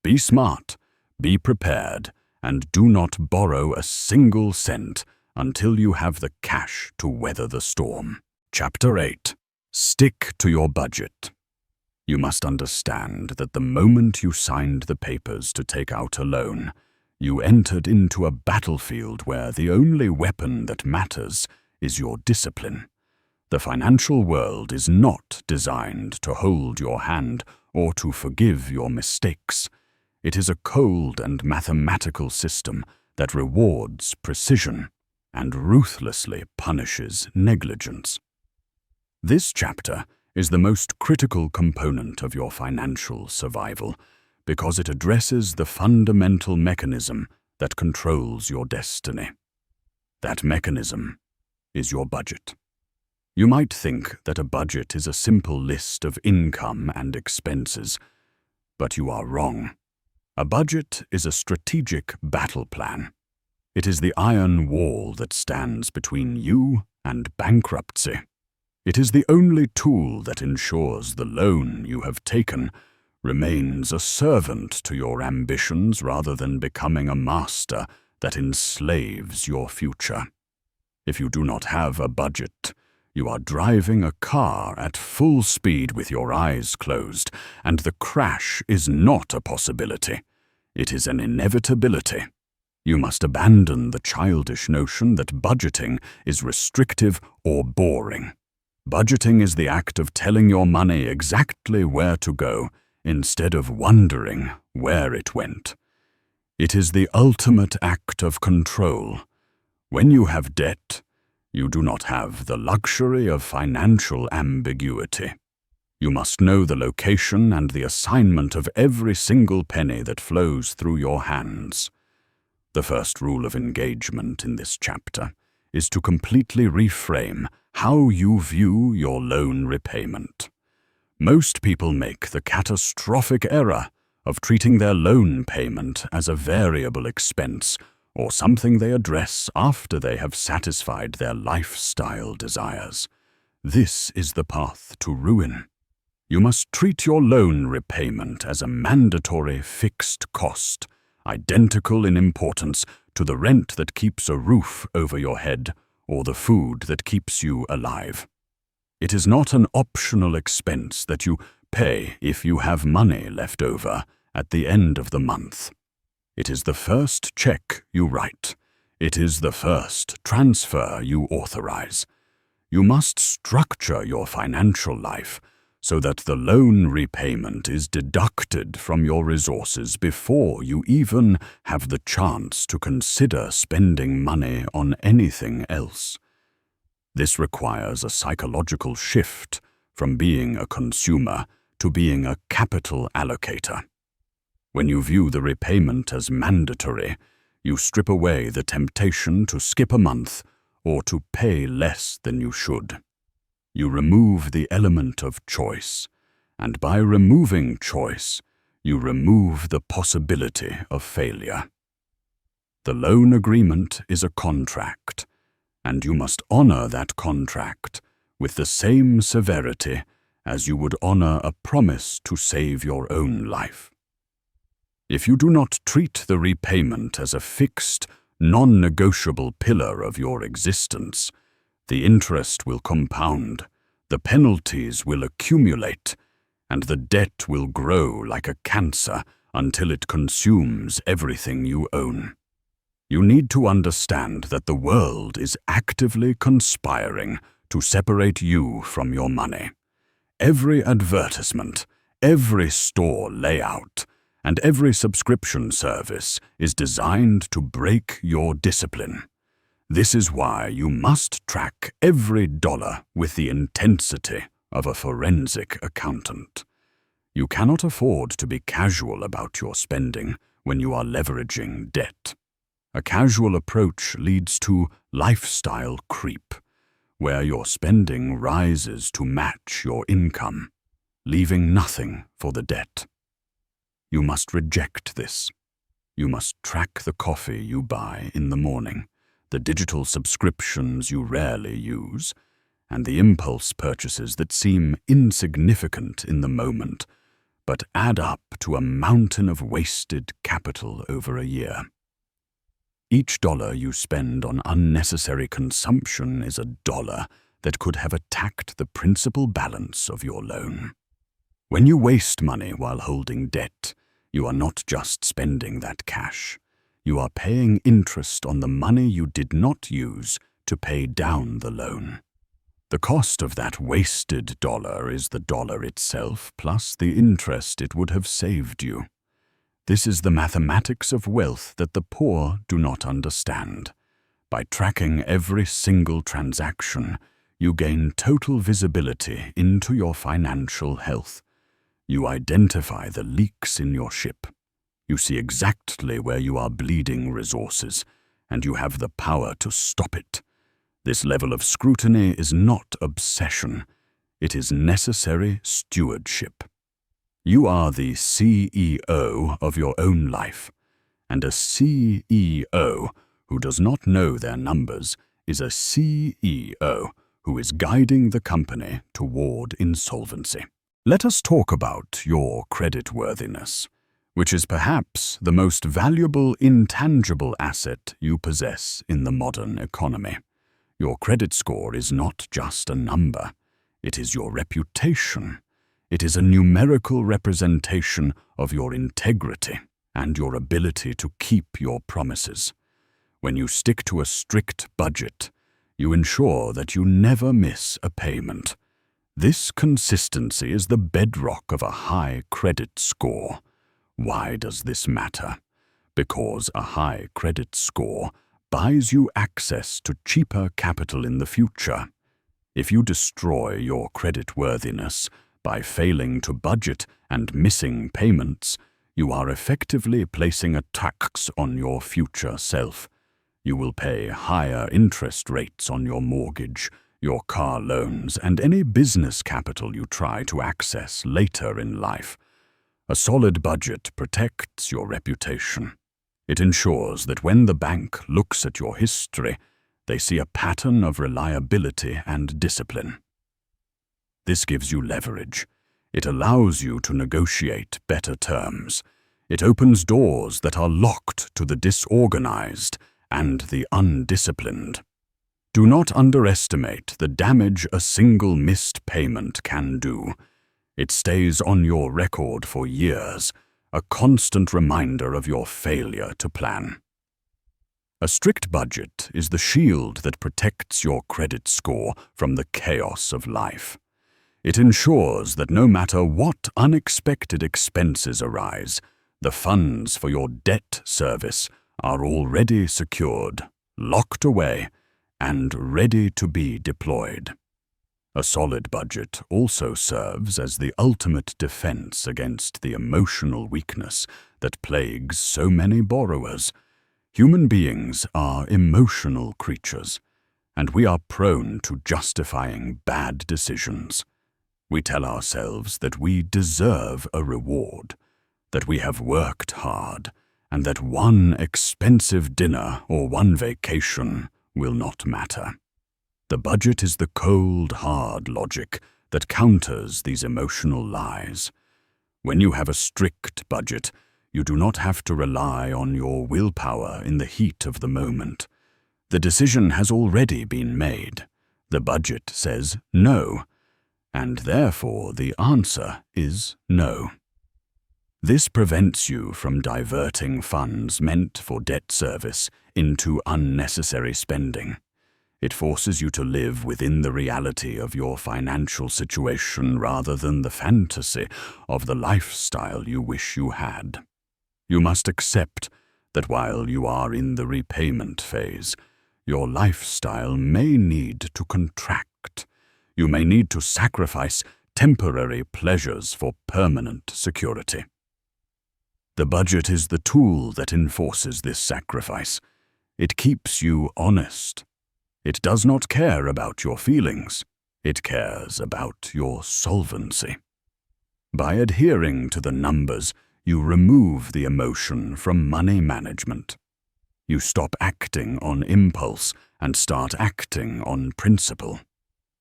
Be smart, be prepared, and do not borrow a single cent until you have the cash to weather the storm. Chapter 8. Stick to your budget. You must understand that the moment you signed the papers to take out a loan, you entered into a battlefield where the only weapon that matters is your discipline. The financial world is not designed to hold your hand or to forgive your mistakes. It is a cold and mathematical system that rewards precision and ruthlessly punishes negligence. This chapter is the most critical component of your financial survival because it addresses the fundamental mechanism that controls your destiny. That mechanism is your budget. You might think that a budget is a simple list of income and expenses, but you are wrong. A budget is a strategic battle plan. It is the iron wall that stands between you and bankruptcy. It is the only tool that ensures the loan you have taken remains a servant to your ambitions rather than becoming a master that enslaves your future. If you do not have a budget, you are driving a car at full speed with your eyes closed, and the crash is not a possibility. It is an inevitability. You must abandon the childish notion that budgeting is restrictive or boring. Budgeting is the act of telling your money exactly where to go instead of wondering where it went. It is the ultimate act of control. When you have debt, you do not have the luxury of financial ambiguity. You must know the location and the assignment of every single penny that flows through your hands. The first rule of engagement in this chapter is to completely reframe how you view your loan repayment. Most people make the catastrophic error of treating their loan payment as a variable expense or something they address after they have satisfied their lifestyle desires. This is the path to ruin. You must treat your loan repayment as a mandatory fixed cost, identical in importance to the rent that keeps a roof over your head or the food that keeps you alive. It is not an optional expense that you pay if you have money left over at the end of the month. It is the first check you write. It is the first transfer you authorize. You must structure your financial life so that the loan repayment is deducted from your resources before you even have the chance to consider spending money on anything else. This requires a psychological shift from being a consumer to being a capital allocator. When you view the repayment as mandatory, you strip away the temptation to skip a month or to pay less than you should. You remove the element of choice, and by removing choice, you remove the possibility of failure. The loan agreement is a contract, and you must honor that contract with the same severity as you would honor a promise to save your own life. If you do not treat the repayment as a fixed, non-negotiable pillar of your existence, the interest will compound, the penalties will accumulate, and the debt will grow like a cancer until it consumes everything you own. You need to understand that the world is actively conspiring to separate you from your money. Every advertisement, every store layout, and every subscription service is designed to break your discipline. This is why you must track every dollar with the intensity of a forensic accountant. You cannot afford to be casual about your spending when you are leveraging debt. A casual approach leads to lifestyle creep, where your spending rises to match your income, leaving nothing for the debt. You must reject this. You must track the coffee you buy in the morning, the digital subscriptions you rarely use, and the impulse purchases that seem insignificant in the moment, but add up to a mountain of wasted capital over a year. Each dollar you spend on unnecessary consumption is a dollar that could have attacked the principal balance of your loan. When you waste money while holding debt, you are not just spending that cash. You are paying interest on the money you did not use to pay down the loan. The cost of that wasted dollar is the dollar itself plus the interest it would have saved you. This is the mathematics of wealth that the poor do not understand. By tracking every single transaction, you gain total visibility into your financial health. You identify the leaks in your ship. You see exactly where you are bleeding resources, and you have the power to stop it. This level of scrutiny is not obsession. It is necessary stewardship. You are the CEO of your own life, and a CEO who does not know their numbers is a CEO who is guiding the company toward insolvency. Let us talk about your creditworthiness, which is perhaps the most valuable intangible asset you possess in the modern economy. Your credit score is not just a number. It is your reputation. It is a numerical representation of your integrity and your ability to keep your promises. When you stick to a strict budget, you ensure that you never miss a payment. This consistency is the bedrock of a high credit score. Why does this matter? Because a high credit score buys you access to cheaper capital in the future. If you destroy your creditworthiness by failing to budget and missing payments, you are effectively placing a tax on your future self. You will pay higher interest rates on your mortgage, your car loans, and any business capital you try to access later in life. A solid budget protects your reputation. It ensures that when the bank looks at your history, they see a pattern of reliability and discipline. This gives you leverage. It allows you to negotiate better terms. It opens doors that are locked to the disorganized and the undisciplined. Do not underestimate the damage a single missed payment can do. It stays on your record for years, a constant reminder of your failure to plan. A strict budget is the shield that protects your credit score from the chaos of life. It ensures that no matter what unexpected expenses arise, the funds for your debt service are already secured, locked away, and ready to be deployed. A solid budget also serves as the ultimate defense against the emotional weakness that plagues so many borrowers. Human beings are emotional creatures, and we are prone to justifying bad decisions. We tell ourselves that we deserve a reward, that we have worked hard, and that one expensive dinner or one vacation will not matter. The budget is the cold, hard logic that counters these emotional lies. When you have a strict budget, you do not have to rely on your willpower in the heat of the moment. The decision has already been made. The budget says no, and therefore the answer is no. This prevents you from diverting funds meant for debt service into unnecessary spending. It forces you to live within the reality of your financial situation rather than the fantasy of the lifestyle you wish you had. You must accept that while you are in the repayment phase, your lifestyle may need to contract. You may need to sacrifice temporary pleasures for permanent security. The budget is the tool that enforces this sacrifice. It keeps you honest. It does not care about your feelings. It cares about your solvency. By adhering to the numbers, you remove the emotion from money management. You stop acting on impulse and start acting on principle.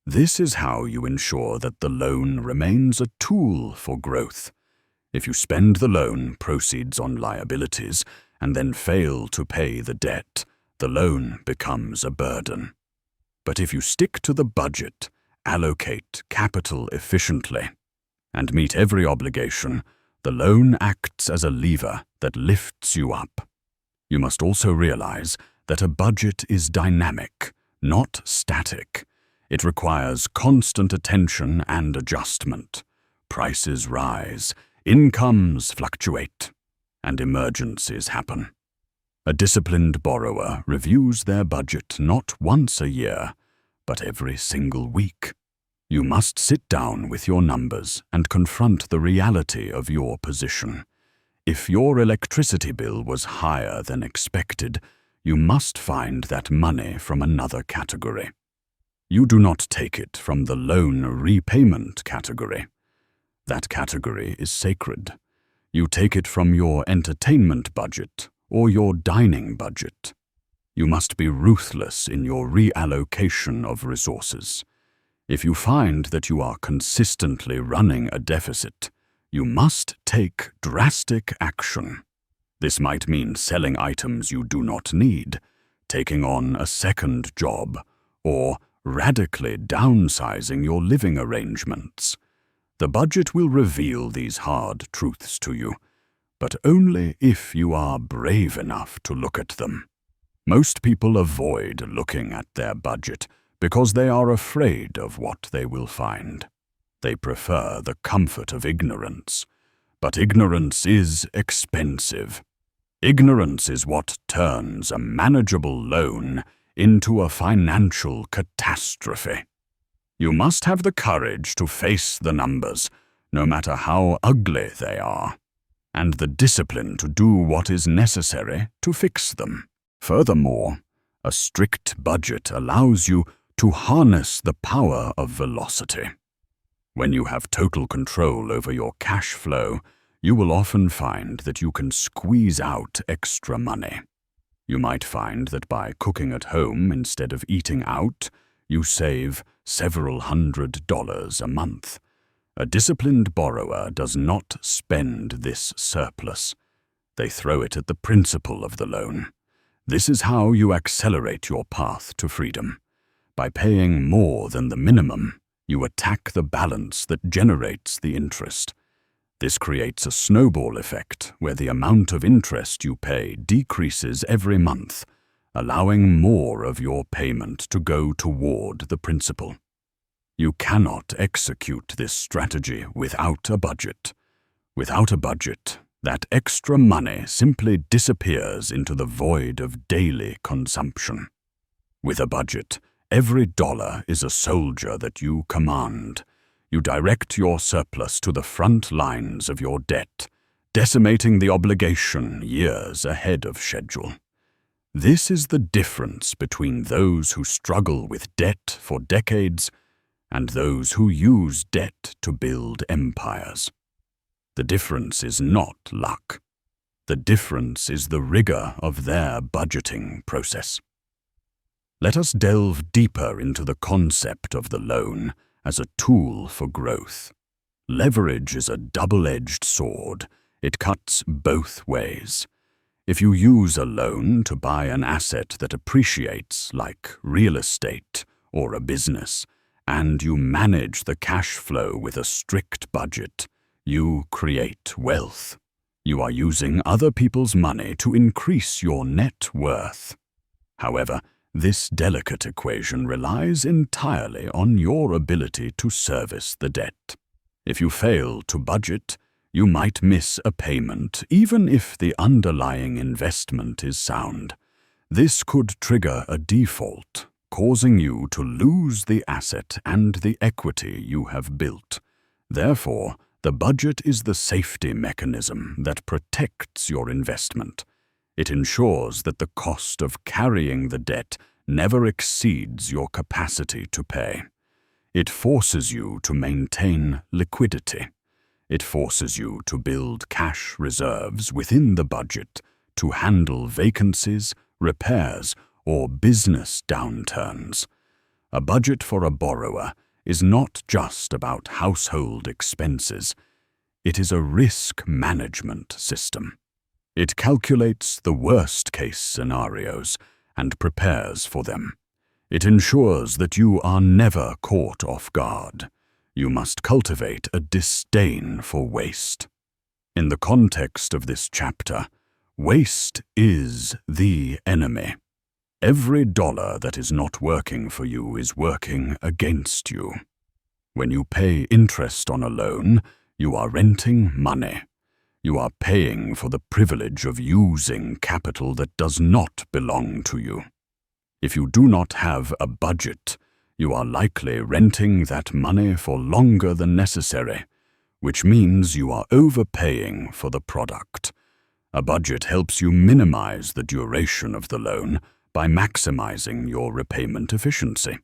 This is how you ensure that the loan remains a tool for growth. If you spend the loan proceeds on liabilities and then fail to pay the debt, the loan becomes a burden. But if you stick to the budget, allocate capital efficiently, and meet every obligation, the loan acts as a lever that lifts you up. You must also realize that a budget is dynamic, not static. It requires constant attention and adjustment. Prices rise, incomes fluctuate, and emergencies happen. A disciplined borrower reviews their budget not once a year, but every single week. You must sit down with your numbers and confront the reality of your position. If your electricity bill was higher than expected, you must find that money from another category. You do not take it from the loan repayment category. That category is sacred. You take it from your entertainment budget or your dining budget. You must be ruthless in your reallocation of resources. If you find that you are consistently running a deficit, you must take drastic action. This might mean selling items you do not need, taking on a second job, or radically downsizing your living arrangements. The budget will reveal these hard truths to you, but only if you are brave enough to look at them. Most people avoid looking at their budget because they are afraid of what they will find. They prefer the comfort of ignorance. But ignorance is expensive. Ignorance is what turns a manageable loan into a financial catastrophe. You must have the courage to face the numbers, no matter how ugly they are, and the discipline to do what is necessary to fix them. Furthermore, A strict budget allows you to harness the power of velocity. When you have total control over your cash flow, you will often find that you can squeeze out extra money. You might find that by cooking at home instead of eating out, you save several $100s a month. A disciplined borrower does not spend this surplus. They throw it at the principal of the loan. This is how you accelerate your path to freedom. By paying more than the minimum, you attack the balance that generates the interest. This creates a snowball effect where the amount of interest you pay decreases every month, allowing more of your payment to go toward the principal. You cannot execute this strategy without a budget. Without a budget, that extra money simply disappears into the void of daily consumption. With a budget, every dollar is a soldier that you command. You direct your surplus to the front lines of your debt, decimating the obligation years ahead of schedule. This is the difference between those who struggle with debt for decades and those who use debt to build empires. The difference is not luck. The difference is the rigor of their budgeting process. Let us delve deeper into the concept of the loan as a tool for growth. Leverage is a double-edged sword. It cuts both ways. If you use a loan to buy an asset that appreciates, like real estate or a business, and you manage the cash flow with a strict budget, you create wealth. You are using other people's money to increase your net worth. However, this delicate equation relies entirely on your ability to service the debt. If you fail to budget, you might miss a payment even if the underlying investment is sound. This could trigger a default, causing you to lose the asset and the equity you have built. Therefore, the budget is the safety mechanism that protects your investment. It ensures that the cost of carrying the debt never exceeds your capacity to pay. It forces you to maintain liquidity. It forces you to build cash reserves within the budget to handle vacancies, repairs, or business downturns. A budget for a borrower is not just about household expenses. It is a risk management system. It calculates the worst-case scenarios and prepares for them. It ensures that you are never caught off guard. You must cultivate a disdain for waste. In the context of this chapter, waste is the enemy. Every dollar that is not working for you is working against you. When you pay interest on a loan, you are renting money. You are paying for the privilege of using capital that does not belong to you. If you do not have a budget, you are likely renting that money for longer than necessary, which means you are overpaying for the product. A budget helps you minimize the duration of the loan by maximizing your repayment efficiency.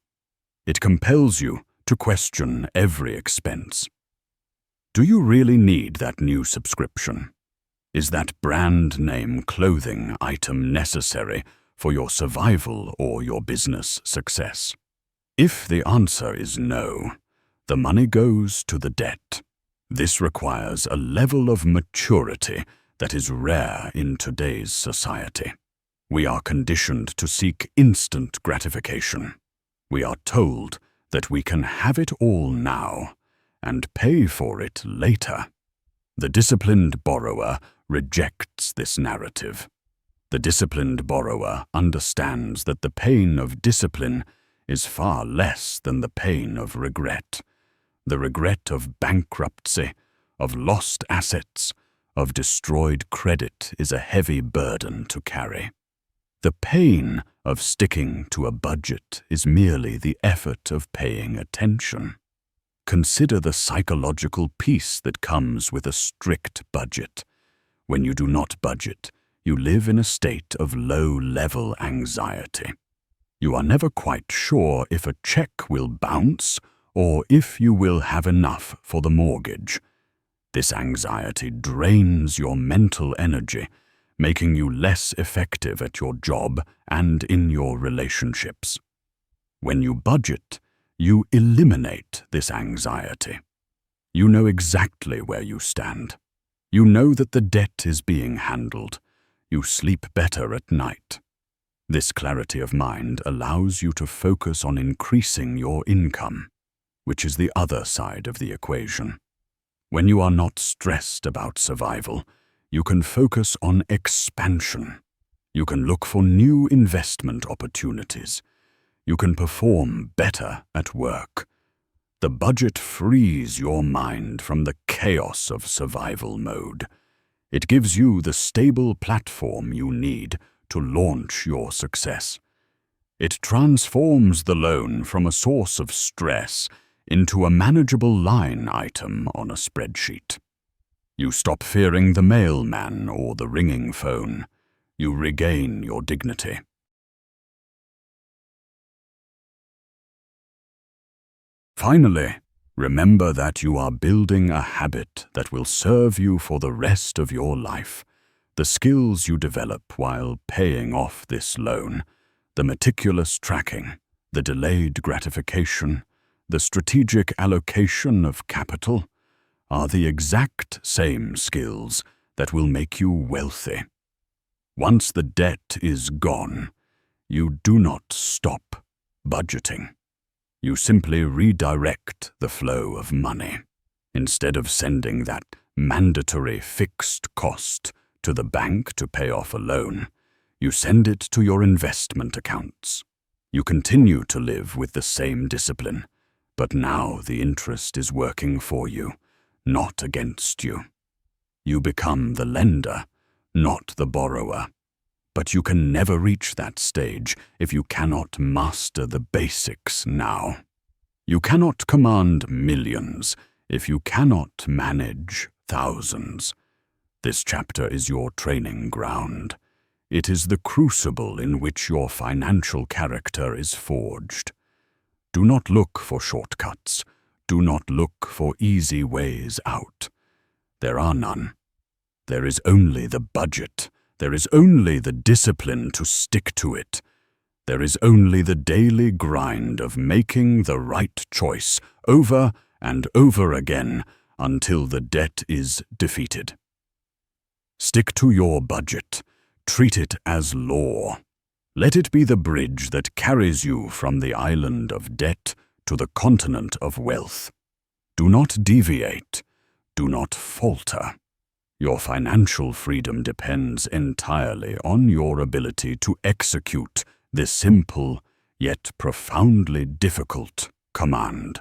It compels you to question every expense. Do you really need that new subscription? Is that brand name clothing item necessary for your survival or your business success? If the answer is no, the money goes to the debt. This requires a level of maturity that is rare in today's society. We are conditioned to seek instant gratification. We are told that we can have it all now and pay for it later. The disciplined borrower rejects this narrative. The disciplined borrower understands that the pain of discipline is far less than the pain of regret. The regret of bankruptcy, of lost assets, of destroyed credit is a heavy burden to carry. The pain of sticking to a budget is merely the effort of paying attention. Consider the psychological peace that comes with a strict budget. When you do not budget, you live in a state of low-level anxiety. You are never quite sure if a check will bounce or if you will have enough for the mortgage. This anxiety drains your mental energy, making you less effective at your job and in your relationships. When you budget, you eliminate this anxiety. You know exactly where you stand. You know that the debt is being handled. You sleep better at night. This clarity of mind allows you to focus on increasing your income, which is the other side of the equation. When you are not stressed about survival, you can focus on expansion. You can look for new investment opportunities. You can perform better at work. The budget frees your mind from the chaos of survival mode. It gives you the stable platform you need to launch your success. It transforms the loan from a source of stress into a manageable line item on a spreadsheet. You stop fearing the mailman or the ringing phone. You regain your dignity. Finally, remember that you are building a habit that will serve you for the rest of your life. The skills you develop while paying off this loan, the meticulous tracking, the delayed gratification, the strategic allocation of capital, are the exact same skills that will make you wealthy. Once the debt is gone, you do not stop budgeting. You simply redirect the flow of money. Instead of sending that mandatory fixed cost to the bank to pay off a loan, you send it to your investment accounts. You continue to live with the same discipline, but now the interest is working for you, not against you. You become the lender, not the borrower. But you can never reach that stage if you cannot master the basics now. You cannot command millions if you cannot manage thousands. This chapter is your training ground. It is the crucible in which your financial character is forged. Do not look for shortcuts. Do not look for easy ways out. There are none. There is only the budget. There is only the discipline to stick to it. There is only the daily grind of making the right choice over and over again until the debt is defeated. Stick to your budget. Treat it as law. Let it be the bridge that carries you from the island of debt to the continent of wealth. Do not deviate. Do not falter. Your financial freedom depends entirely on your ability to execute this simple yet profoundly difficult command.